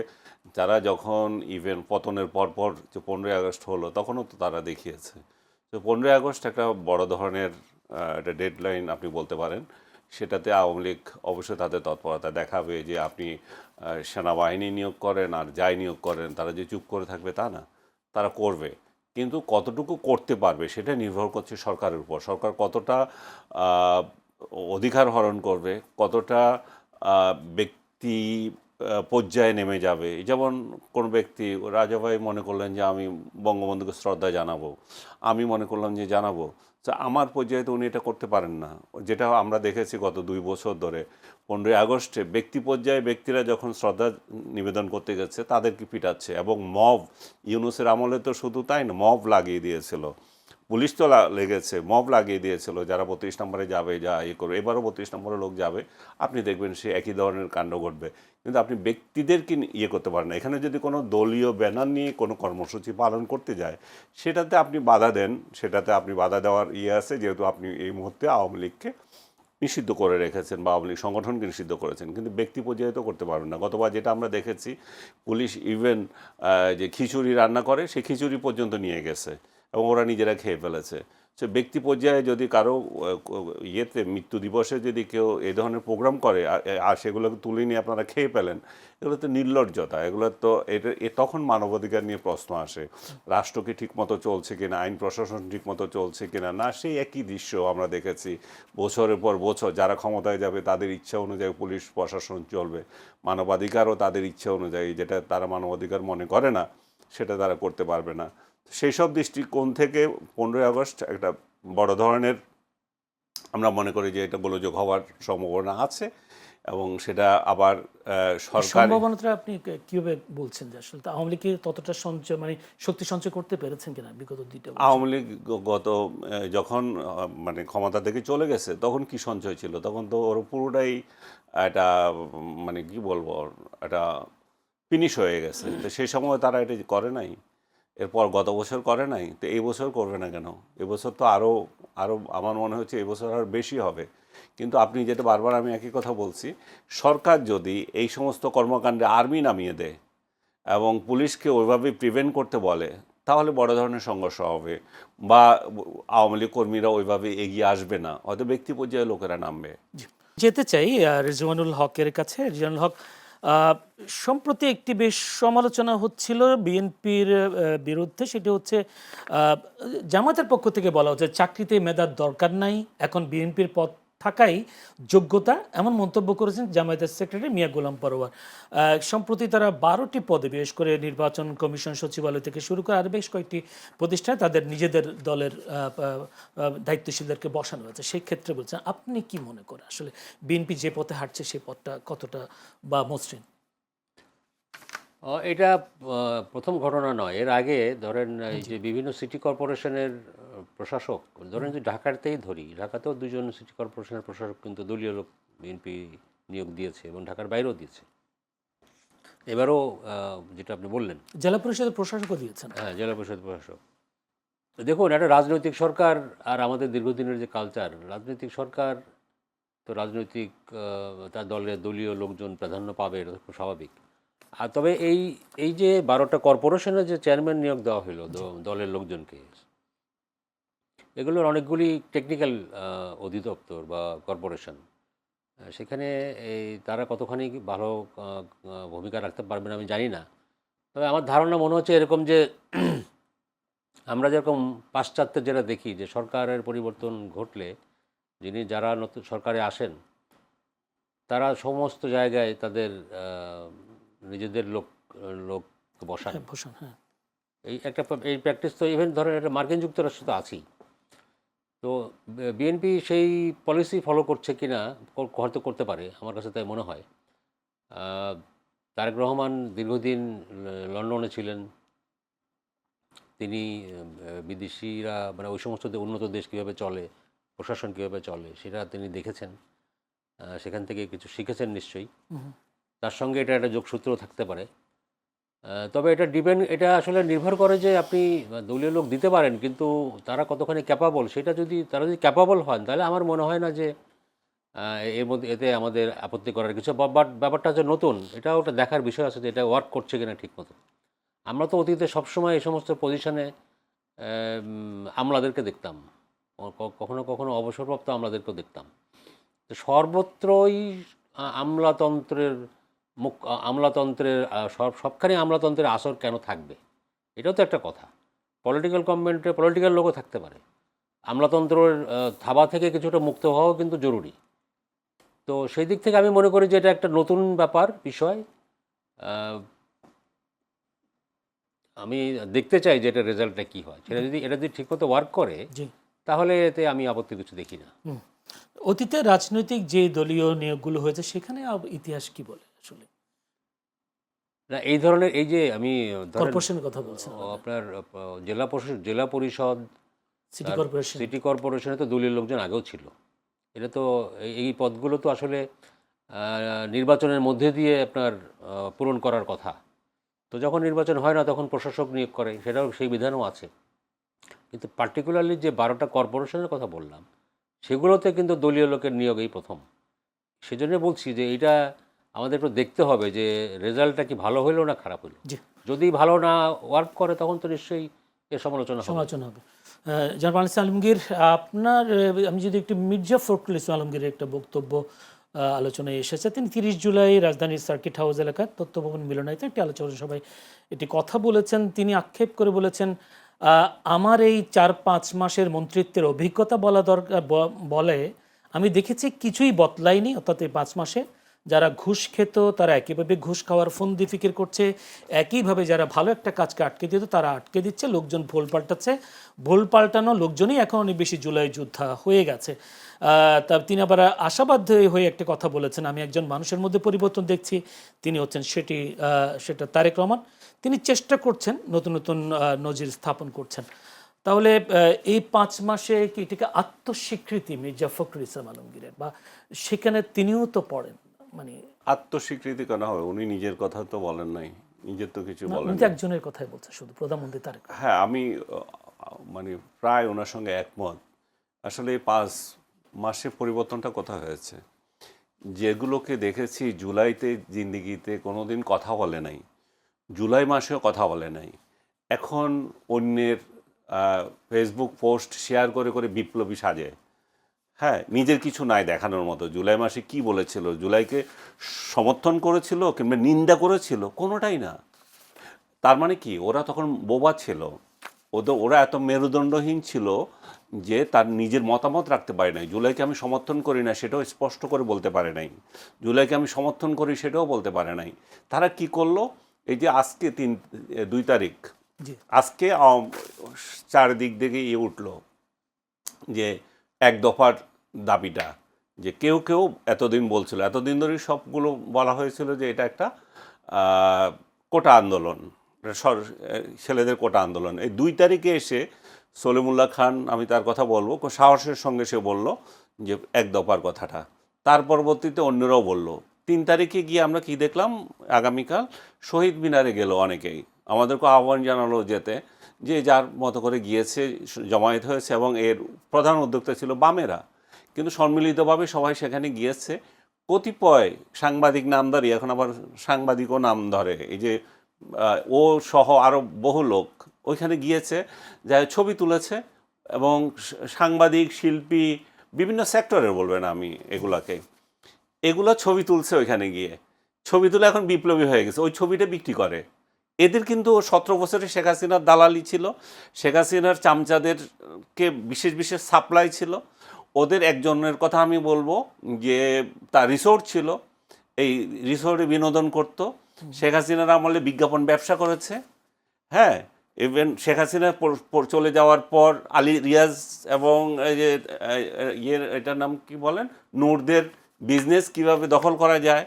তারা যখন ইভেন পতনের পরপর যে 15ই আগস্ট হলো তখনও তো তারা দেখিয়েছে। তো 15ই আগস্ট একটা বড় ধরনের একটা ডেডলাইন আপনি বলতে পারেন। সেটাতে আওয়ামী লীগ অবশ্যই তাদের তৎপরতা দেখাবে যে আপনি সেনাবাহিনী নিয়োগ করেন আর যাই নিয়োগ করেন তারা যে চুপ করে থাকবে তা না, তারা করবে। কিন্তু কতটুকু করতে পারবে সেটা নির্ভর করছে সরকারের উপর। সরকার কতটা অধিকার হরণ করবে, কতটা ব্যক্তি পর্যায়ে নেমে যাবে। যেমন কোনো ব্যক্তি রাজা ভাই মনে করলেন যে আমি বঙ্গবন্ধুকে শ্রদ্ধা জানাবো, আমি মনে করলাম যে জানাবো, তো আমার পর্যায়ে তো উনি এটা করতে পারেন না। যেটা আমরা দেখেছি গত 2 বছর ধরে 15ই আগস্টে ব্যক্তি পর্যায়ে ব্যক্তিরা যখন শ্রদ্ধা নিবেদন করতে গেছে তাদেরকে পিটাচ্ছে এবং মব, ইউনূসের আমলে তো শুধু তাই না, মব লাগিয়ে দিয়েছিল, পুলিশ তো লেগেছে, মব লাগিয়ে দিয়েছিল যারা 32 নম্বরে যাবে, যা করবে। এবারও 32 নম্বরে লোক যাবে, আপনি দেখবেন সে একই ধরনের কাণ্ড ঘটবে। কিন্তু আপনি ব্যক্তিদেরকে করতে পারেন না। এখানে যদি কোনো দলীয় ব্যানার নিয়ে কোনো কর্মসূচি পালন করতে যায় সেটাতে আপনি বাধা দেন, সেটাতে আপনি বাধা দেওয়ার আছে, যেহেতু আপনি এই মুহূর্তে আওয়ামী লীগকে নিষিদ্ধ করে রেখেছেন বা আওয়ামী লীগ সংগঠনকে নিষিদ্ধ করেছেন, কিন্তু ব্যক্তি পর্যায়ে তো করতে পারবেন না। গতবার যেটা আমরা দেখেছি, পুলিশ ইভেন যে খিচুড়ি রান্না করে সেই খিচুড়ি পর্যন্ত নিয়ে গেছে এবং ওরা নিজেরা খেয়ে ফেলেছে। সে ব্যক্তি পর্যায়ে যদি কারো মৃত্যু দিবসে যদি কেউ এই ধরনের প্রোগ্রাম করে আর সেগুলোকে তুলে নিয়ে আপনারা খেয়ে ফেলেন, এগুলো তো নির্লজ্জতা। এগুলো তো তখন মানবাধিকার নিয়ে প্রশ্ন আসে, রাষ্ট্র কি ঠিকমতো চলছে কিনা, আইন প্রশাসন ঠিকমতো চলছে কিনা। না, সেই একই দৃশ্য আমরা দেখেছি বছরের পর বছর। যারা ক্ষমতায় যাবে তাদের ইচ্ছা অনুযায়ী পুলিশ প্রশাসন চলবে, মানবাধিকারও তাদের ইচ্ছা অনুযায়ী, যেটা তারা মানবাধিকার মনে করে না সেটা তারা করতে পারবে না। সেই সব দৃষ্টিকোণ থেকে 15ই আগস্ট একটা বড় ধরনের আমরা মনে করি যে এটা গোলযোগ হওয়ার সম্ভাবনা আছে এবং সেটা আবার সরকার। সম্ভাবনাটা আপনি কিভাবে বলছেন যে আসলে আওয়ামী লীগ ততটা সঞ্চয় মানে শক্তি সঞ্চয় করতে পেরেছেন কিনা বিগত 2 বছর? আওয়ামী লীগ গত যখন মানে ক্ষমতা থেকে চলে গেছে তখন কি সঞ্চয় ছিল? তখন তো ওর পুরোটাই একটা মানে কি বলবো, একটা ফিনিশ হয়ে গেছে। তো সেই সময় তারা এটা করে নাই, এরপর গত বছর করে নাই, তো এই বছর করবে না কেন? এবছর তো আরও আরও আমার মনে হচ্ছে এবছর আরও বেশি হবে। কিন্তু আপনি যেটা বারবার আমি একই কথা বলছি, সরকার যদি এই সমস্ত কর্মকাণ্ডে আর্মি নামিয়ে দেয় এবং পুলিশকে ওইভাবে প্রিভেন্ট করতে বলে, তাহলে বড় ধরনের সংঘর্ষ হবে, বা আওয়ামী লীগ কর্মীরা ওইভাবে এগিয়ে আসবে না, হয়তো ব্যক্তি পর্যায়ে লোকেরা নামবে। যেতে চাই রিজওয়ানুল হকের কাছে। রিজওয়ানুল হক, আহ, সম্প্রতি একটি বেশ সমালোচনা হচ্ছিল বিএনপির বিরুদ্ধে, সেটি হচ্ছে জামাতের পক্ষ থেকে বলা হচ্ছে চাকরিতে মেধার দরকার নাই, এখন বিএনপির পদ থাকাই যোগ্যতা, এমন মন্তব্য করেছেন জামায়াতের সেক্রেটারি মিয়া গোলাম পরোয়ার। সম্প্রতি তারা 12টি পদে, বিশেষ করে নির্বাচন কমিশন সচিবালয় থেকে শুরু করে আর বেশ কয়েকটি প্রতিষ্ঠানে তাদের নিজেদের দলের দায়িত্বশীলদেরকে বসানো হয়েছে। সেই ক্ষেত্রে বলছেন, আপনি কি মনে করেন আসলে বিএনপি যে পথে হাঁটছে সেই পথটা কতটা বা মসৃণ? এটা প্রথম ঘটনা নয়। এর আগে ধরেন এই যে বিভিন্ন সিটি কর্পোরেশনের প্রশাসক, ধরেন যে ঢাকাতেই ধরি, ঢাকাতেও দুজন সিটি কর্পোরেশনের প্রশাসক কিন্তু দলীয় লোক বিএনপি নিয়োগ দিয়েছে এবং ঢাকার বাইরেও দিয়েছে। এবারও যেটা আপনি বললেন, জেলা পরিষদের প্রশাসকও দিয়েছেন। হ্যাঁ, জেলা পরিষদ প্রশাসক। দেখুন, একটা রাজনৈতিক সরকার আর আমাদের দীর্ঘদিনের যে কালচার, রাজনৈতিক সরকার তো রাজনৈতিক তার দলীয় লোকজন প্রাধান্য পাবে, এটা খুব স্বাভাবিক। আর তবে এই এই যে 12টা কর্পোরেশনের যে চেয়ারম্যান নিয়োগ দেওয়া হলো দলের লোকজনকে, এগুলোর অনেকগুলি টেকনিক্যাল অধিদপ্তর বা কর্পোরেশন। সেখানে এই তারা কতখানি ভালো ভূমিকা রাখতে পারবেন আমি জানি না। তবে আমার ধারণা মনে হচ্ছে এরকম যে আমরা যেরকম পাশ্চাত্যের যেটা দেখি যে সরকারের পরিবর্তন ঘটলে যারা নতুন সরকারে আসেন তারা সমস্ত জায়গায় তাদের নিজেদের লোক বসান। হ্যাঁ। এই প্র্যাকটিস তো ইভেন ধরেন এটা মার্কিন যুক্তরাষ্ট্র তো আছেই। তো বিএনপি সেই পলিসি ফলো করছে কিনা হয়তো করতে পারে, আমার কাছে তাই মনে হয়। তারেক রহমান দীর্ঘদিন লন্ডনে ছিলেন, তিনি বিদেশিরা মানে ওই সমস্ত উন্নত দেশ কীভাবে চলে, প্রশাসন কীভাবে চলে সেটা তিনি দেখেছেন, সেখান থেকে কিছু শিখেছেন নিশ্চয়ই। তার সঙ্গে এটা একটা যোগসূত্র থাকতে পারে। তবে এটা আসলে নির্ভর করে যে আপনি দলীয় লোক দিতে পারেন, কিন্তু তারা কতখানি ক্যাপাবল, তারা যদি ক্যাপাবল হন তাহলে আমার মনে হয় না যে এতে আমাদের আপত্তি করার কিছু। বাট ব্যাপারটা হচ্ছে নতুন, এটাও একটা দেখার বিষয় আছে যে এটা ওয়ার্ক করছে কিনা ঠিক মতো। আমরা তো অতীতে সবসময় এই সমস্ত পজিশনে আমলাদেরকে দেখতাম, কখনো কখনো অবসরপ্রাপ্ত আমলাদেরকেও দেখতাম। তো সর্বত্রই আমলাতন্ত্রের সবখানে আমলাতন্ত্রের আসর কেন থাকবে, এটাও তো একটা কথা। পলিটিক্যাল গভর্নমেন্টে পলিটিক্যাল লোকও থাকতে পারে। আমলাতন্ত্রের থাবা থেকে কিছুটা মুক্ত হওয়াও কিন্তু জরুরি। তো সেই দিক থেকে আমি মনে করি যে এটা একটা নতুন বিষয়। আমি দেখতে চাই যে এটা রেজাল্টটা কী হয়। এটা যদি ঠিকমতো ওয়ার্ক করে তাহলে এতে আমি আপত্তি কিছু দেখি না। অতীতে রাজনৈতিক যে দলীয় নিয়োগগুলো হয়েছে সেখানে ইতিহাস কি বলে আসলে? না, এই ধরনের এই যে আমি কর্পোরেশনের কথা বলছেন, আপনার জেলা পরিষদ, সিটি কর্পোরেশনে তো দলীয় লোকজন আগেও ছিল। এটা তো এই পদগুলো তো আসলে নির্বাচনের মধ্যে দিয়ে আপনার পূরণ করার কথা। তো যখন নির্বাচন হয় না তখন প্রশাসক নিয়োগ করে, সেটাও সেই বিধানও আছে। কিন্তু পার্টিকুলারলি যে 12টা কর্পোরেশনের কথা বললাম সেগুলোতে কিন্তু দলীয় লোকের নিয়োগ এই প্রথম। সেজন্য বলছি যে এটা আমাদের একটু দেখতে হবে যে রেজাল্টটা কি ভালো হইলো না খারাপ হইলো। যদি ভালো না ওয়ার্ক করে তখন তো নিশ্চয়ই এর সমালোচনা হবে। জনাব আনিস আলমগীর, আপনার আমি যদি একটু মির্জা ফখরুল ইসলাম আলমগীরের একটা বক্তব্য আলোচনায় এসেছে। তিনি 30 জুলাই রাজধানীর সার্কিট হাউস এলাকার তথ্যভবন মিলনায়তে একটি আলোচনা সভায় এটি কথা বলেছেন। তিনি আক্ষেপ করে বলেছেন, আমার এই 4-5 মাসের মন্ত্রিত্বের অভিজ্ঞতা বলে আমি দেখেছি কিছুই বদলায়নি। অর্থাৎ এই 5 মাসে যারা ঘুষ খেত তারা একইভাবে ঘুষ খাওয়ার ফন্দি ফিকির করছে, একইভাবে যারা ভালো একটা কাজকে আটকে দিত তারা আটকে দিচ্ছে, লোকজন ভুল পাল্টাচ্ছে, ভুল পাল্টানো লোকজনই এখন অনেক বেশি জুলাই যোদ্ধা হয়ে গেছে। তিনি আবার আশাবাদ হয়ে একটা কথা বলেছেন, আমি একজন মানুষের মধ্যে পরিবর্তন দেখছি, তিনি হচ্ছেন সেটা তারেক রহমান। তিনি চেষ্টা করছেন, নতুন নতুন নজির স্থাপন করছেন। তাহলে এই 5 মাসে কি এটাকে আত্মস্বীকৃতি মির্জা ফখরুল ইসলাম আলমগীরের, বা সেখানে তিনিও তো পড়েন, মানে আত্মস্বীকৃতি কেন হবে? উনি নিজের কথা তো বলেন নাই, নিজের তো কিছু বলেন না, একজনের কথাই বলছে শুধু, প্রধানমন্ত্রী তারেক। হ্যাঁ, আমি মানে প্রায় ওনার সঙ্গে একমত। আসলে এই 5 মাসে পরিবর্তনটা কোথায় হয়েছে? যেগুলোকে দেখেছি জুলাইতে জিন্দিগিতে কোনোদিন কথা বলে নাই, জুলাই মাসেও কথা বলে নাই। এখন অন্যের ফেসবুক পোস্ট শেয়ার করে করে বিপ্লবী সাজে। হ্যাঁ, নিজের কিছু নাই দেখানোর মতো। জুলাই মাসে কি বলেছিল, জুলাইকে সমর্থন করেছিল কিংবা নিন্দা করেছিল, কোনোটাই না। তার মানে কি, ওরা তখন বোবা ছিল, ওরা এত মেরুদণ্ডহীন ছিল যে তার নিজের মতামত রাখতে পারে নাই। জুলাইকে আমি সমর্থন করি না সেটাও স্পষ্ট করে বলতে পারে নাই, জুলাইকে আমি সমর্থন করি সেটাও বলতে পারে নাই। তারা কি করলো, এই যে আজকে 2 তারিখ, জি আজকে চারিদিক থেকে উঠলো যে এক দফার দাবিটা, যে কেউ কেউ এতদিন বলছিল, এতদিন ধরেই সবগুলো বলা হয়েছিল যে এটা একটা কোটা আন্দোলন, ছেলেদের কোটা আন্দোলন। এই 2 তারিখে এসে সলিমুল্লাহ খান, আমি তার কথা বলবো, সাহসের সঙ্গে সে বলল যে এক দফার কথাটা। তার পরবর্তীতে অন্যরাও বলল। 3 তারিখে গিয়ে আমরা কি দেখলাম, আগামীকাল শহীদ মিনারে গেল অনেকেই, আমাদেরকে আহ্বান জানালো যেতে, যে যার মতো করে গিয়েছে, জমায়েত হয়েছে, এবং এর প্রধান উদ্যোক্তা ছিল বামেরা, কিন্তু সম্মিলিতভাবে সবাই সেখানে গিয়েছে। কতিপয় সাংবাদিক নামধারী এখন আবার সাংবাদিকও নাম ধরে, এই যে ও সহ আরও বহু লোক ওইখানে গিয়েছে, যা ছবি তুলেছে, এবং সাংবাদিক, শিল্পী, বিভিন্ন সেক্টরের বলবেন আমি এগুলো ছবি তুলছে ওইখানে গিয়ে, ছবি তুলে এখন বিপ্লবী হয়ে গেছে, ওই ছবিটা বিক্রি করে। এদের কিন্তু 17 বছরে শেখ হাসিনার দালালি ছিল, শেখ হাসিনার চামচাদেরকে বিশেষ বিশেষ সাপ্লাই ছিল। ওদের একজনের কথা আমি বলবো, যে তার রিসোর্ট ছিল, এই রিসোর্টে বিনোদন করত, শেখ হাসিনার আমলে বিজ্ঞাপন ব্যবসা করেছে। হ্যাঁ, ইভেন শেখ হাসিনা চলে যাওয়ার পর আলী রিয়াজ এবং এই যে এটার নাম কি বলেন, নূরদের বিজনেস কিভাবে দখল করা যায়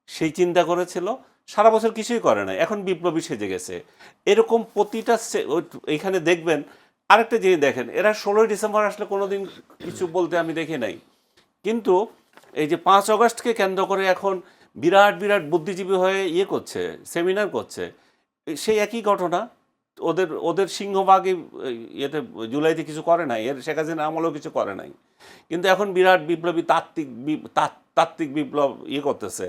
সেই চিন্তা করেছিল। সারা বছর কিছুই করে না, এখন বিপ্লবী সেজে গেছে। এরকম প্রতিটা এইখানে দেখবেন। আরেকটা জিনিস দেখেন, এরা 16ই ডিসেম্বর আসলে কোনোদিন কিছু বলতে আমি দেখি নাই, কিন্তু এই যে 5 আগস্টকে কেন্দ্র করে এখন বিরাট বিরাট বুদ্ধিজীবী হয়ে করছে, সেমিনার করছে, সেই একই ঘটনা। ওদের সিংহভাগই ইয়েতে জুলাইতে কিছু করে নাই, এর শেখ হাসিনা আমলেও কিছু করে নাই, কিন্তু এখন বিরাট বিপ্লবী তাত্ত্বিক বিপ্লব করতেছে।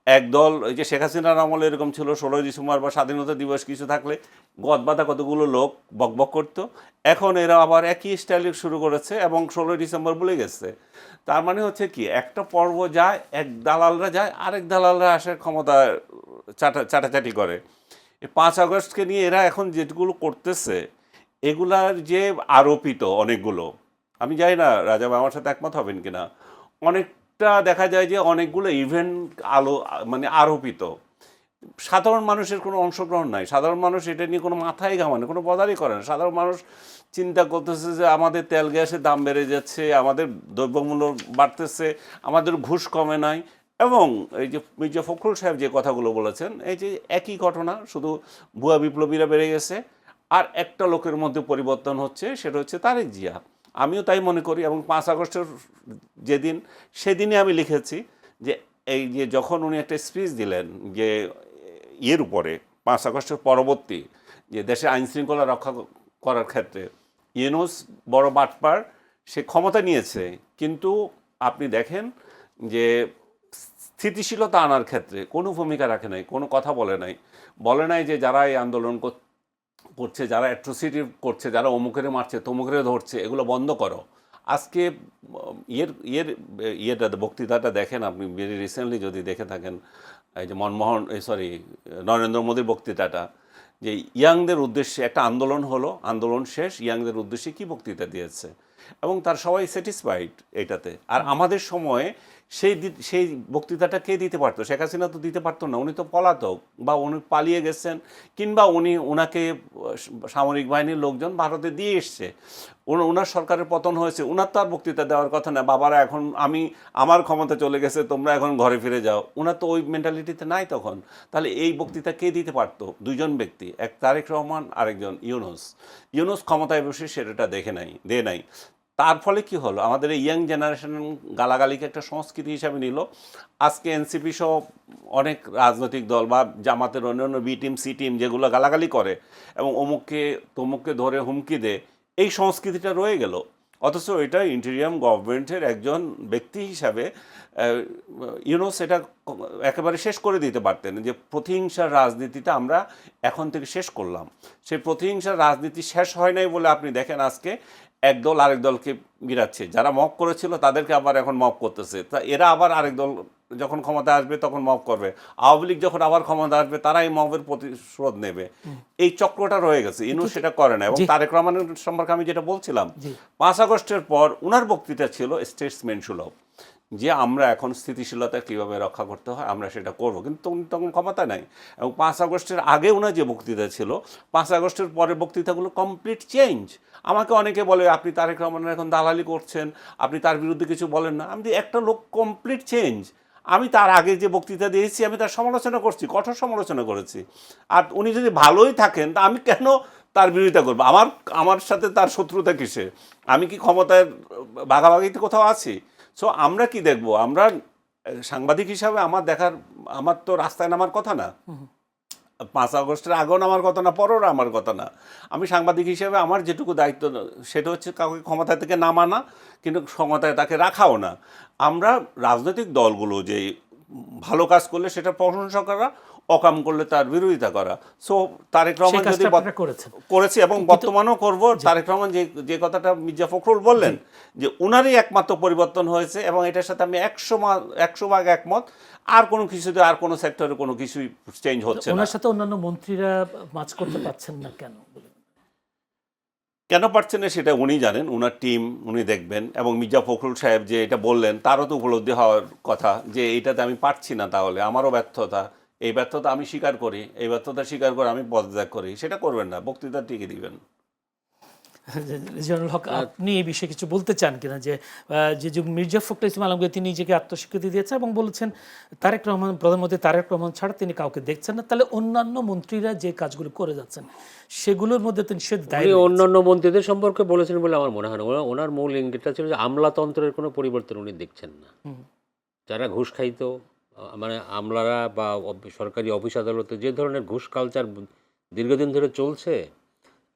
একদল, এই যে শেখ হাসিনার আমলে এরকম ছিল, 16ই ডিসেম্বর বা স্বাধীনতা দিবস কিছু থাকলে গদবাধা কতগুলো লোক বকবক করতো, এখন এরা আবার একই স্টাইলে শুরু করেছে এবং 16ই ডিসেম্বর ভুলে গেছে। তার মানে হচ্ছে কি, একটা পর্ব যায়, এক দালালরা যায়, আরেক দালালরা আসার ক্ষমতা চাটাচাটি করে। এই 5 আগস্টকে নিয়ে এরা এখন যেগুলো করতেছে, এগুলার যে আরোপিত অনেকগুলো, আমি জানি না রাজা আমার সাথে একমত হবেন কিনা, অনেকটা দেখা যায় যে অনেকগুলো ইভেন্ট মানে আরোপিত, সাধারণ মানুষের কোনো অংশগ্রহণ নাই। সাধারণ মানুষ এটা নিয়ে কোনো মাথায় ঘামানো, কোনো বদারই করে না। সাধারণ মানুষ চিন্তা করতেছে যে আমাদের তেল গ্যাসের দাম বেড়ে যাচ্ছে, আমাদের দ্রব্যমূল্য বাড়তেছে, আমাদের ঘুষ কমে নাই, এবং এই যে মির্জা ফখরুল সাহেব যে কথাগুলো বলেছেন, এই যে একই ঘটনা, শুধু ভুয়া বিপ্লবীরা বেড়ে গেছে আর একটা লোকের মধ্যে পরিবর্তন হচ্ছে, সেটা হচ্ছে তারেক জিয়া। আমিও তাই মনে করি, এবং 5 আগস্টের যেদিন, সেদিনই আমি লিখেছি যে এই যে যখন উনি একটা স্পিচ দিলেন যে উপরে 5 আগস্টের পরবর্তী যে দেশে আইনশৃঙ্খলা রক্ষা করার ক্ষেত্রে ইউনূস বড় বাটপার, সে ক্ষমতা নিয়েছে, কিন্তু আপনি দেখেন যে স্থিতিশীলতা আনার ক্ষেত্রে কোনো ভূমিকা রাখে নাই, কোনো কথা বলে নাই যে যারা এই আন্দোলন করছে, যারা অ্যাট্রোসিটি করছে, যারা অমুকেরে মারছে, তমুকেরে ধরছে, এগুলো বন্ধ করো। আজকে বক্তৃতাটা দেখেন আপনি, ভেরি রিসেন্টলি যদি দেখে থাকেন, এই যে নরেন্দ্র মোদীর বক্তৃতাটা, যে ইয়াংদের উদ্দেশ্যে একটা আন্দোলন হলো, আন্দোলন শেষ, ইয়াংদের উদ্দেশ্যে কি বক্তৃতা দিয়েছে, এবং তার সবাই স্যাটিসফাইড এটাতে। আর আমাদের সময়ে সেই বক্তৃতাটা কে দিতে পারতো? শেখ হাসিনা তো দিতে পারতো না, উনি তো পলাতক, বা উনি পালিয়ে গেছেন, কিংবা ওনাকে সামরিক বাহিনীর লোকজন ভারতে দিয়ে এসছে, ওনার সরকারের পতন হয়েছে, ওনার তো আর বক্তৃতা দেওয়ার কথা না, বাবারা এখন আমার ক্ষমতা চলে গেছে, তোমরা এখন ঘরে ফিরে যাও। ওনার তো ওই মেন্টালিটিতে নাই তখন। তাহলে এই বক্তৃতা কে দিতে পারতো? 2 জন ব্যক্তি, এক তারেক রহমান, আরেকজন ইউনূস ক্ষমতায় বসে সেটা দেয় নাই। তার ফলে কি হলো, আমাদের এই ইয়াং জেনারেশন গালাগালিকে একটা সংস্কৃতি হিসাবে নিল। আজকে এনসিপি সহ অনেক রাজনৈতিক দল বা জামাতের অন্যান্য বি টিম, সি টিম যেগুলো গালাগালি করে এবং অমুককে তমুককে ধরে হুমকি দেয়, এই সংস্কৃতিটা রয়ে গেল। অথচ এটা ইন্টেরিয়াম গভর্নমেন্টের একজন ব্যক্তি হিসাবে সেটা একেবারে শেষ করে দিতে পারতেন, যে প্রতিহিংসার রাজনীতিটা আমরা এখন থেকে শেষ করলাম। সেই প্রতিহিংসার রাজনীতি শেষ হয় নাই বলে আপনি দেখেন আজকে এক দল আরেক দলকে গিরাচ্ছে, যারা মব করেছিল তাদেরকে আবার এখন মব করতেছে, তা এরা আবার আরেক দল যখন ক্ষমতা আসবে তখন মব করবে, আওয়ামী লীগ যখন আবার ক্ষমতা আসবে তারা এই মবের প্রতিশোধ নেবে। এই চক্রটা রয়ে গেছে, ইনু সেটা করে না। এবং তারেক রহমানের সম্পর্কে আমি যেটা বলছিলাম, 5 আগস্টের পর ওনার বক্তৃতা ছিল স্টেটসম্যান সুলভ, যে আমরা এখন স্থিতিশীলতা কীভাবে রক্ষা করতে হয় আমরা সেটা করব, কিন্তু উনি তখন ক্ষমতা নাই। এবং 5 আগস্টের আগে ওনার যে বক্তৃতা ছিল, 5 আগস্টের পরের বক্তৃতাগুলো কমপ্লিট চেঞ্জ। আমাকে অনেকে বলে আপনি তারেক রহমানের এখন দালালি করছেন, আপনি তার বিরুদ্ধে কিছু বলেন না। আমি একটা লোক কমপ্লিট চেঞ্জ। আমি তার আগে যে বক্তৃতা দিয়েছি আমি তার সমালোচনা করছি, কঠোর সমালোচনা করেছি। আর উনি যদি ভালোই থাকেন তা আমি কেন তার বিরোধিতা করবো? আমার সাথে তার শত্রুতা কিসে? আমি কি ক্ষমতায় ভাগাভাগিতে কোথাও আছি? সো আমরা কি দেখব? আমরা সাংবাদিক হিসাবে আমার তো রাস্তায় নামার কথা না, 5 আগস্টের আগেও নামার কথা না, পরেও আমার কথা না। আমি সাংবাদিক হিসেবে আমার যেটুকু দায়িত্ব সেটা হচ্ছে কাউকে ক্ষমতা থেকে নামানা, কিন্তু ক্ষমতায় তাকে রাখাও না। আমরা রাজনৈতিক দলগুলো যে ভালো কাজ করলে সেটা প্রশংসা করা, অকাম করলে তার বিরোধিতা করা। সো তারেক রহমান যদি করেছি এবং বর্তমানেও করব, তারেক রহমান যে কথাটা মির্জা ফখরুল বললেন যে উনারই একমাত্র পরিবর্তন হয়েছে, এবং এটার সাথে আমি 100% একমত। আর কোনো কিছুতে, আর কোনো সেক্টরে কোনো কিছুই চেঞ্জ হচ্ছে না। ওনার সাথে অন্যান্য মন্ত্রীরা ম্যাচ করতে পারছেন না কেন? কেন পারছেন না সেটা উনি জানেন, ওনার টিম উনি দেখবেন। এবং মির্জা ফখরুল সাহেব যে এটা বললেন তারও তো উপলব্ধি হওয়ার কথা যে এইটাতে আমি পারছি না, তাহলে আমারও ব্যর্থতা, এই ব্যর্থতা আমি স্বীকার করি, এই ব্যর্থতা স্বীকার করে আমি পদত্যাগ করি। সেটা করবেন না, বক্তৃতা টিকে দিবেন। রিজওয়ানুল হক, আপনি এই বিষয়ে কিছু বলতে চান কিনা, যে মির্জা ফখরুল ইসলাম আলমগীর তিনি নিজেকে আত্মস্বীকৃতি দিয়েছেন এবং বলেছেন তারেক রহমান, প্রধানমন্ত্রী তারেক রহমান ছাড়া তিনি কাউকে দেখছেন না, তাহলে অন্যান্য মন্ত্রীরা যে কাজগুলো করে যাচ্ছেন সেগুলোর মধ্যে তিনি অন্যান্য মন্ত্রীদের সম্পর্কে বলেছেন বলে আমার মনে হয় না। ওনার মূল ইঙ্গিতটা ছিল যে আমলাতন্ত্রের কোনো পরিবর্তন উনি দেখছেন না। যারা ঘুষ খাইতো, মানে আমলারা বা সরকারি অফিস আদালতে যে ধরনের ঘুষ কালচার দীর্ঘদিন ধরে চলছে,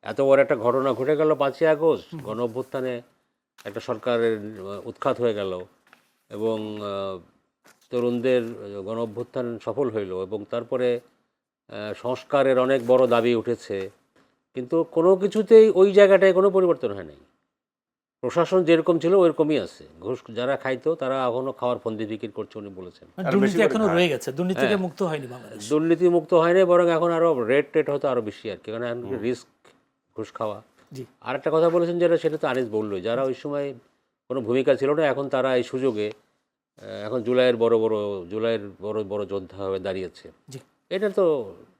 এত বড় একটা ঘটনা ঘটে গেল 5ই আগস্ট, গণ অভ্যুত্থানে একটা সরকারের উৎখাত হয়ে গেল এবং তরুণদের গণ অভ্যুত্থান সফল হইল, এবং তারপরে সংস্কারের অনেক বড় দাবি উঠেছে, কিন্তু কোনো কিছুতেই ওই জায়গাটায় কোনো পরিবর্তন হয় নাই। প্রশাসন যেরকম ছিল ওইরকমই আছে। ঘুষ যারা খাইতো তারা এখনো খাওয়ার ফন্দি বিক্রি করছে, উনি বলেছেন। দুর্নীতি এখনো রয়ে গেছে, দুর্নীতি মুক্ত হয়নি বাংলাদেশ। দুর্নীতি মুক্ত হয়নি, বরং এখন আরো রেট হয়তো আরো বেশি আর কি, কারণ এখন রিস্ক ঘুষ খাওয়া। আর একটা কথা বলেছেন যেটা, সেটা তো আনিস বললোই, যারা ওই সময় কোনো ভূমিকা ছিল না এখন তারা এই সুযোগে এখন জুলাইয়ের বড় বড় যোদ্ধা হয়ে দাঁড়িয়েছে। এটা তো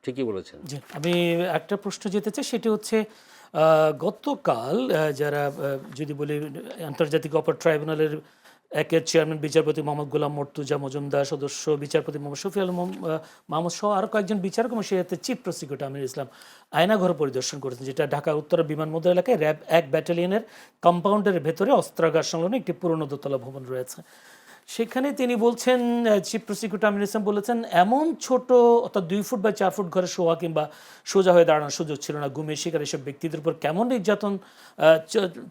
ঠিকই বলেছেন। জি, আমি একটা প্রশ্ন যেতে চাই, সেটি হচ্ছে গতকাল যারা যদি বলি আন্তর্জাতিক অপরাধ ট্রাইব্যুনালের একের চেয়ারম্যান বিচারপতি মোহাম্মদ গোলাম মর্তুজা মজুমদার, সদস্য বিচারপতি মোহাম্মদ শফি আলম মাহমুদ সহ আরও কয়েকজন বিচারক এবং সেই সাথে চিফ প্রসিকিউটর আমির ইসলাম আয়নাঘর পরিদর্শন করেছেন, যেটা ঢাকা উত্তর বিমানবন্দর এলাকায় র্যাব 1 ব্যাটালিয়নের কম্পাউন্ডের ভেতরে অস্ত্রাগার সংলগ্ন একটি পুরনো দোতলা ভবন রয়েছে। সেখানে তিনি বলছেন, চিফ প্রসিকিউটর আমির ইসলাম বলেছেন, এমন ছোট অর্থাৎ 2 ফুট বা 4 ফুট ঘরে শোয়া কিংবা সোজা হয়ে দাঁড়ানোর সুযোগ ছিল না। গুমের শিকার এসব ব্যক্তিদের উপর কেমন নির্যাতন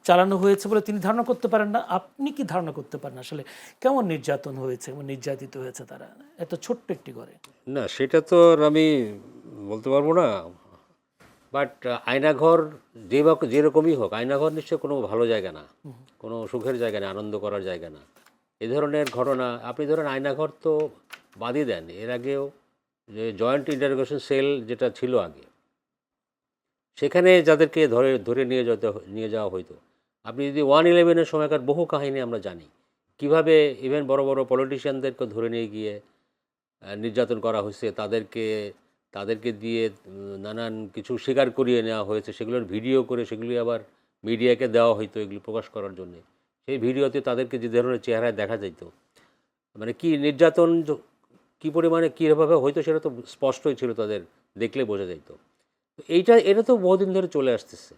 চালানো হয়েছে বলে তিনি ধারণা করতে পারেন না। আপনি কি ধারণা করতে পারেন আসলে কেমন নির্যাতন হয়েছে, কেমন নির্যাতিত হয়েছে তারা এত ছোট্ট একটি ঘরে? না, সেটা তো আমি বলতে পারবো না, বাট আয়নাঘর যেরকমই হোক, আয়নাঘর নিশ্চয় কোনো ভালো জায়গা না, কোনো সুখের জায়গা না, আনন্দ করার জায়গা না। এ ধরনের ঘটনা আপনি ধরেন, আয়নাঘর তো বাদই দেন, এর আগেও যে জয়েন্ট ইন্টারোগেশন সেল যেটা ছিল আগে, সেখানে যাদেরকে ধরে নিয়ে যাওয়া হয়তো, আপনি যদি 1/11-এর সময়কার বহু কাহিনী আমরা জানি, কিভাবে ইভেন বড় বড় পলিটিশিয়ানদেরকে ধরে নিয়ে গিয়ে নির্যাতন করা হয়েছে, তাদেরকে দিয়ে নানান কিছু স্বীকার করিয়ে নেওয়া হয়েছে, সেগুলোর ভিডিও করে সেগুলি আবার মিডিয়াকে দেওয়া হয়তো এগুলি প্রকাশ করার জন্যে। সেই ভিডিওতে তাদেরকে যে ধরনের চেহারায় দেখা যেত, মানে কি নির্যাতন কী পরিমাণে কীভাবে হয়তো সেটা তো স্পষ্টই ছিল, তাদের দেখলে বোঝা যেত। এটা তো বহুদিন ধরে চলে আসতেছে,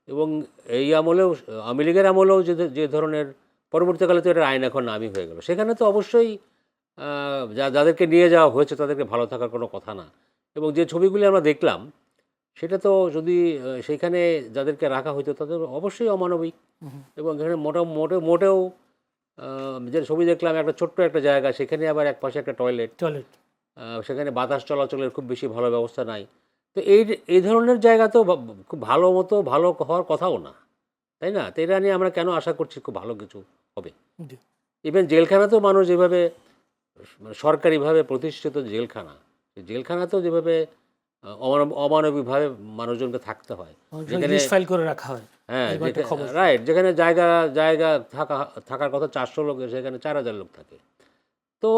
এবং এই আমলেও, আওয়ামী লীগের আমলেও যে ধরনের, পরবর্তীকালে তো এটা আইন এখন নামই হয়ে গেল। সেখানে তো অবশ্যই যাদেরকে নিয়ে যাওয়া হয়েছে তাদেরকে ভালো থাকার কোনো কথা না। এবং যে ছবিগুলি আমরা দেখলাম, সেটা তো যদি সেখানে যাদেরকে রাখা হইতো তাদের অবশ্যই অমানবিক। এবং এখানে মোটেও যে ছবি দেখলাম একটা ছোট্ট একটা জায়গা, সেখানে আবার এক পাশে একটা টয়লেট, টয়লেট। সেখানে বাতাস চলাচলের খুব বেশি ভালো ব্যবস্থা নাই। তো এই ধরনের জায়গা তো খুব ভালো মতো ভালো হওয়ার কথাও না, তাই না? তো এটা নিয়ে আমরা কেন আশা করছি খুব ভালো কিছু হবে? জি। ইভেন জেলখানাতেও মানুষ যেভাবে মানে সরকারিভাবে প্রতিষ্ঠিত জেলখানা, সেই জেলখানাতেও যেভাবে অমানবিকভাবে মানুষজনকে থাকতে হয়, যেখানে লিস্ট ফাইল করে রাখা হয়। হ্যাঁ এরকম একটা খবর। রাইট, যেখানে জায়গা জায়গা থাকার কথা 400 লোকের, সেখানে 4000 লোক থাকে। তো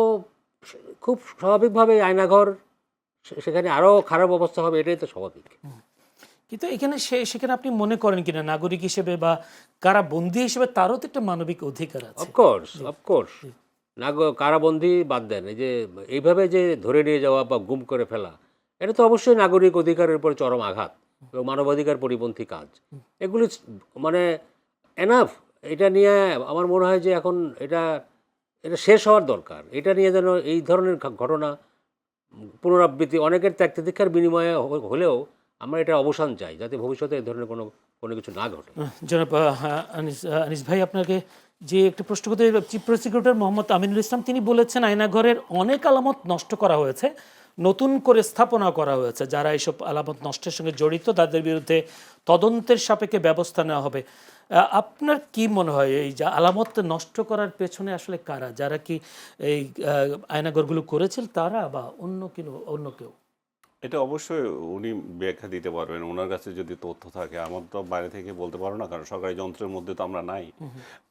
খুব স্বাভাবিকভাবে আয়নাঘর, সেখানে আরও খারাপ অবস্থা হবে, এটাই তো স্বাভাবিক। কিন্তু এখানে সেখানে আপনি মনে করেন কিনা নাগরিক হিসেবে বা কারাবন্দী হিসেবে তারও তো একটা মানবিক অধিকার আছে। অফকোর্স কারাবন্দি বাদ দেন, এই যে এইভাবে যে ধরে নিয়ে যাওয়া বা গুম করে ফেলা, এটা তো অবশ্যই নাগরিক অধিকারের উপর চরম আঘাত এবং মানবাধিকার পরিপন্থী কাজ। এগুলি মানে এনাফ। এটা নিয়ে আমার মনে হয় যে এখন এটা এটা শেষ হওয়ার দরকার। এটা নিয়ে যেন এই ধরনের ঘটনা পুনরাবৃত্তি, অনেকের ত্যাগ তিতিক্ষার বিনিময়ে হলেও আমরা এটা অবসান চাই, যাতে ভবিষ্যতে এই ধরনের কোনো কিছু না ঘটে। জনাব আনিস ভাই, আপনাকে যে একটা প্রশ্ন করতে, চিফ প্রসিকিউটর মোহাম্মদ আমিনুল ইসলাম তিনি বলেছেন আয়নাঘরের অনেক আলামত নষ্ট করা হয়েছে, নতুন করে স্থাপনা করা হয়েছে, যারা এইসব আলামত নষ্টের সঙ্গে জড়িত তাদের বিরুদ্ধে তদন্তের সাপেক্ষে ব্যবস্থা নেওয়া হবে। আপনার কি মনে হয় এই যে আলামত নষ্ট করার পেছনে আসলে কারা, যারা কি এই আয়নাঘরগুলো করেছিল তারা বা অন্য কেউ? এটা অবশ্যই উনি ব্যাখ্যা দিতে পারবেন, ওনার কাছে যদি তথ্য থাকে। আমার তো বাইরে থেকে বলতে পারো না, কারণ সরকারি যন্ত্রের মধ্যে তো আমরা নাই।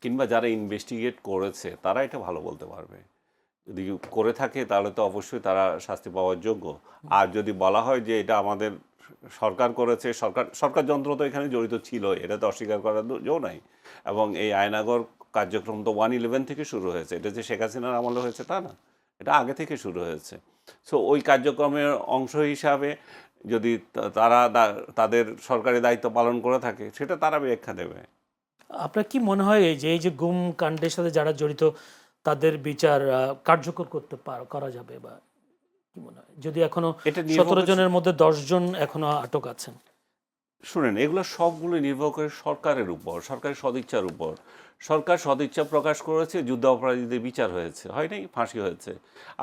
কিংবা যারা ইনভেস্টিগেট করেছে তারা এটা ভালো বলতে পারবে। যদি করে থাকে তাহলে তো অবশ্যই তারা শাস্তি পাওয়ার যোগ্য। আর যদি বলা হয় যে এটা আমাদের সরকার করেছে, সরকার যন্ত্র তো এখানে জড়িত ছিল, এটা তো অস্বীকার করার জো নাই। এবং এই আয়নাঘর কার্যক্রম তো 1/11 থেকে শুরু হয়েছে, এটা যে শেখ হাসিনার আমলে হয়েছে তা না, এটা আগে থেকে শুরু হয়েছে। সো ওই কার্যক্রমের অংশ হিসাবে যদি তারা তাদের সরকারি দায়িত্ব পালন করে থাকে, সেটা তারা ব্যাখ্যা দেবে। আপনার কি মনে হয় এই যে গুম কাণ্ডের সাথে যারা জড়িত তাদের বিচার কার্যকর করা যাবে, বা কি মনে হয় যদি এখনো এটা 17 জনের মধ্যে 10 জন এখনো আটক আছেন? শুনেন, এগুলো সবগুলো নির্ভর করে সরকারের উপর, সরকারের সদিচ্ছার উপর। সরকার সদিচ্ছা প্রকাশ করেছে, যুদ্ধ অপরাধীদের বিচার হয়েছে, হয় নাই, ফাঁসি হয়েছে।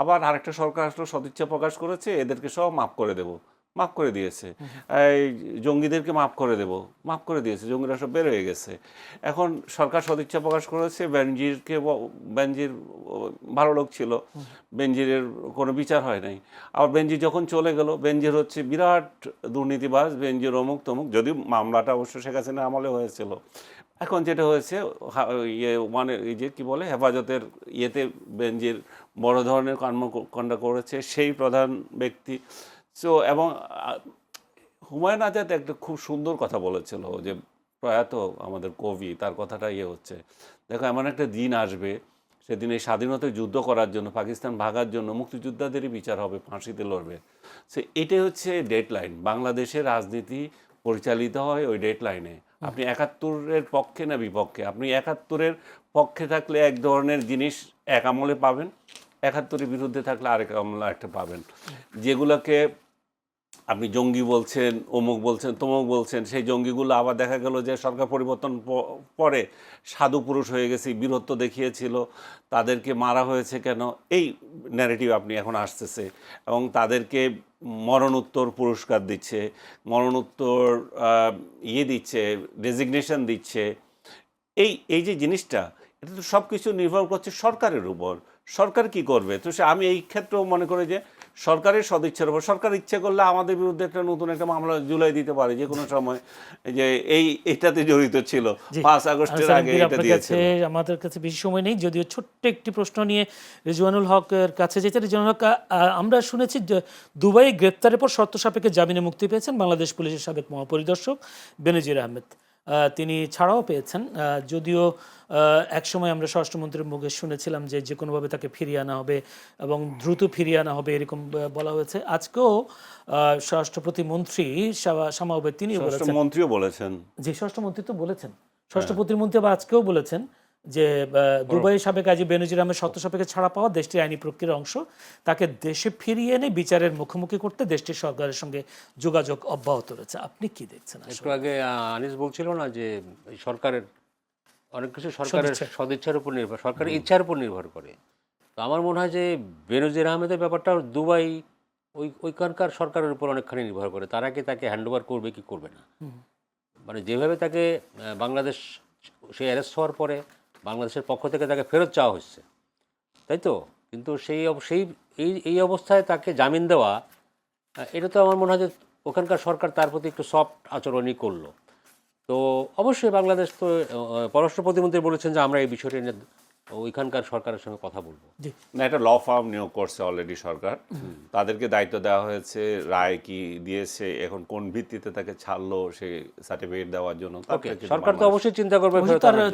আবার আরেকটা সরকার আসলো, সদিচ্ছা প্রকাশ করেছে, এদেরকে সব মাফ করে দেব, মাফ করে দিয়েছে। এই জঙ্গিদেরকে মাফ করে দেব, মাফ করে দিয়েছে, জঙ্গিরা সব বের হয়ে গেছে। এখন সরকার সদিচ্ছা প্রকাশ করেছে, বেনজির ভালো লোক ছিল, বেনজিরের কোনো বিচার হয় নাই। আবার বেনজির যখন চলে গেল, বেনজির হচ্ছে বিরাট দুর্নীতিবাজ, বেনজির অমুক তমুক, যদিও মামলাটা অবশ্য শেখ হাসিনা আমলে হয়েছিল। এখন যেটা হয়েছে মানে এই যে কী বলে, হেফাজতের ইয়েতে বেনজির বড় ধরনের কর্মকাণ্ড করেছে, সেই প্রধান ব্যক্তি। সো এবং হুমায়ুন আজাদ একটা খুব সুন্দর কথা বলেছিল, যে প্রয়াত আমাদের কবি, তার কথাটা হচ্ছে, দেখো এমন একটা দিন আসবে, সেদিন এই স্বাধীনতায় যুদ্ধ করার জন্য, পাকিস্তান ভাগার জন্য মুক্তিযোদ্ধাদেরই বিচার হবে, ফাঁসিতে লড়বে। সে এটাই হচ্ছে ডেডলাইন। বাংলাদেশের রাজনীতি পরিচালিত হয় ওই ডেডলাইনে। আপনি 71-এর পক্ষে না বিপক্ষে? আপনি 71-এর পক্ষে থাকলে এক ধরনের জিনিস এক আমলে পাবেন, 71-এর বিরুদ্ধে থাকলে আরেক আমলে একটা পাবেন। যেগুলোকে আপনি জঙ্গি বলছেন, অমুক বলছেন, তমুক বলছেন, সেই জঙ্গিগুলো আবার দেখা গেল যে সরকার পরিবর্তন পরে সাধু পুরুষ হয়ে গেছে, বীরত্ব দেখিয়েছিল, তাদেরকে মারা হয়েছে কেন, এই ন্যারেটিভ আপনি এখন আসতেছে। এবং তাদেরকে মরণোত্তর পুরস্কার দিচ্ছে, মরণোত্তর দিচ্ছে, ডেজিগনেশন দিচ্ছে। এই যে জিনিসটা, এটা তো সব কিছু নির্ভর করছে সরকারের উপর। সরকার কি করবে? তো আমি এই ক্ষেত্রেও মনে করি যে সরকারের সদিচ্ছার উপর, সরকার ইচ্ছে করলে আমাদের বিরুদ্ধে একটা নতুন একটা মামলা ঝুলাই দিতে পারে যে কোনো সময়, যে এটাতে জড়িত ছিল, 5 আগস্টের আগে এটা দিয়েছে। আমাদের কাছে বেশি সময় নেই, যদিও ছোট্ট একটি প্রশ্ন নিয়ে রিজওয়ানুল হকের কাছে যেতে। রিজওয়ানুল হক, আমরা শুনেছি দুবাই গ্রেপ্তারের পর শর্ত সাপেক্ষে জামিনে মুক্তি পেয়েছেন বাংলাদেশ পুলিশের সাবেক মহাপরিদর্শক বেনজির আহমেদ। তিনি ছাড়াও পেয়েছেন, যদিও একসময় আমরা স্বরাষ্ট্রমন্ত্রীর মুখে শুনেছিলাম যে কোনোভাবে তাকে ফিরিয়ে আনা হবে এবং দ্রুত ফিরিয়ে আনা হবে, এরকম বলা হয়েছে। আজকেও স্বরাষ্ট্র প্রতিমন্ত্রী শামা ওবায়দ তিনিও বলেছেন, মন্ত্রীও বলেছেন, যে স্বরাষ্ট্রমন্ত্রী তো বলেছেন, স্বরাষ্ট্র প্রতিমন্ত্রী আবার আজকেও বলেছেন যে দুবাইয়ের সাবেক আইজি বেনজির আহমেদ শর্ত সাপেক্ষে ছাড়া পাওয়া দেশটির আইনি প্রক্রিয়ার অংশ, তাকে দেশে ফিরিয়ে এনে বিচারের মুখোমুখি করতে দেশটির সরকারের সঙ্গে যোগাযোগ অব্যাহত রয়েছে। আপনি কি দেখছেন? একটু আগে আনিস বলছিল না যে এই সরকারের অনেক কিছু সরকারের সদিচ্ছার উপর নির্ভর, সরকারের ইচ্ছার উপর নির্ভর করে। তো আমার মনে হয় যে বেনজির আহমেদের ব্যাপারটা দুবাই ওইখানকার সরকারের উপর অনেকখানি নির্ভর করে, তারা কি তাকে হ্যান্ডওভার করবে কি করবে না। মানে যেভাবে তাকে বাংলাদেশ সে অ্যারেস্ট হওয়ার পরে বাংলাদেশের পক্ষ থেকে তাকে ফেরত চাওয়া হচ্ছে, তাই তো? কিন্তু এই অবস্থায় তাকে জামিন দেওয়া, এটা তো আমার মনে হয় যে ওখানকার সরকার তার প্রতি একটু সফট আচরণই করলো। তো অবশ্যই বাংলাদেশ তো পররাষ্ট্র প্রতিমন্ত্রী বলেছেন যে আমরা এই বিষয়টি নিয়ে ওইখানকার সরকারের সঙ্গে কথা বলবো। না, এটা ল ফার্ম নিয়োগ করছে অলরেডি সরকার, তাদেরকে দায়িত্ব দেওয়া হয়েছে, রায় কি দিয়েছে, এখন কোন ভিত্তিতে তাকে ছাড়লো সে সার্টিফিকেট দেওয়ার জন্য। সরকার তো অবশ্যই চিন্তা করবে,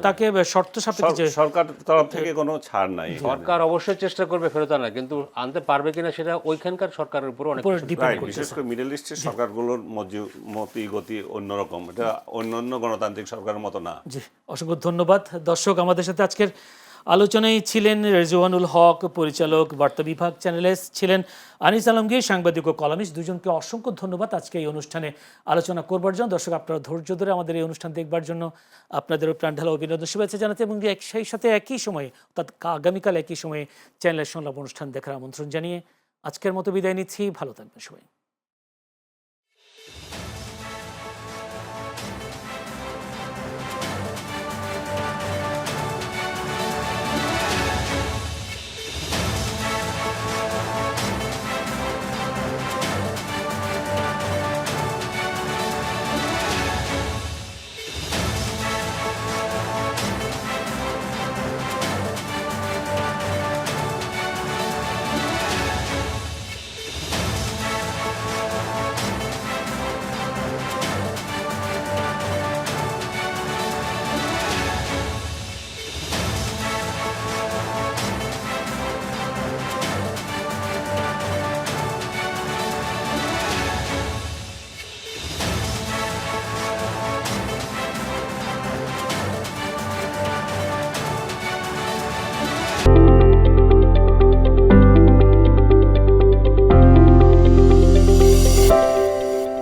তাকে শর্ত সাপেক্ষে সরকার তরফ থেকে কোনো ছাড় নাই। সরকার অবশ্যই চেষ্টা করবে ফেরত আনা, কিন্তু আনতে পারবে কিনা সেটা ওইখানকার সরকারের উপর অনেক বিশেষ করে মিডল ইস্টের সরকারগুলোর মতি গতি অন্যরকম, এটা অন্য গণতান্ত্রিক সরকারের মতো না। জি, অসংখ্য ধন্যবাদ। দর্শক, আমাদের সাথে আজকের আলোচনায় ছিলেন রেজওয়ানুল হক, পরিচালক বার্তা বিভাগ চ্যানেলের, ছিলেন আনিস আলমগীর, সাংবাদিক ও কলামিস্ট। দুজনকে অসংখ্য ধন্যবাদ আজকে এই অনুষ্ঠানে আলোচনা করবার জন্য। দর্শক, আপনারা ধৈর্য ধরে আমাদের এই অনুষ্ঠান দেখবার জন্য আপনাদেরও প্রাণঢালা অভিনন্দন, শুভেচ্ছা জানাতে এবং সেই সাথে একই সময়ে অর্থাৎ আগামীকাল একই সময়ে চ্যানেলের সংলাপ অনুষ্ঠান দেখার আমন্ত্রণ জানিয়ে আজকের মতো বিদায় নিচ্ছি। ভালো থাকবেন সবাই।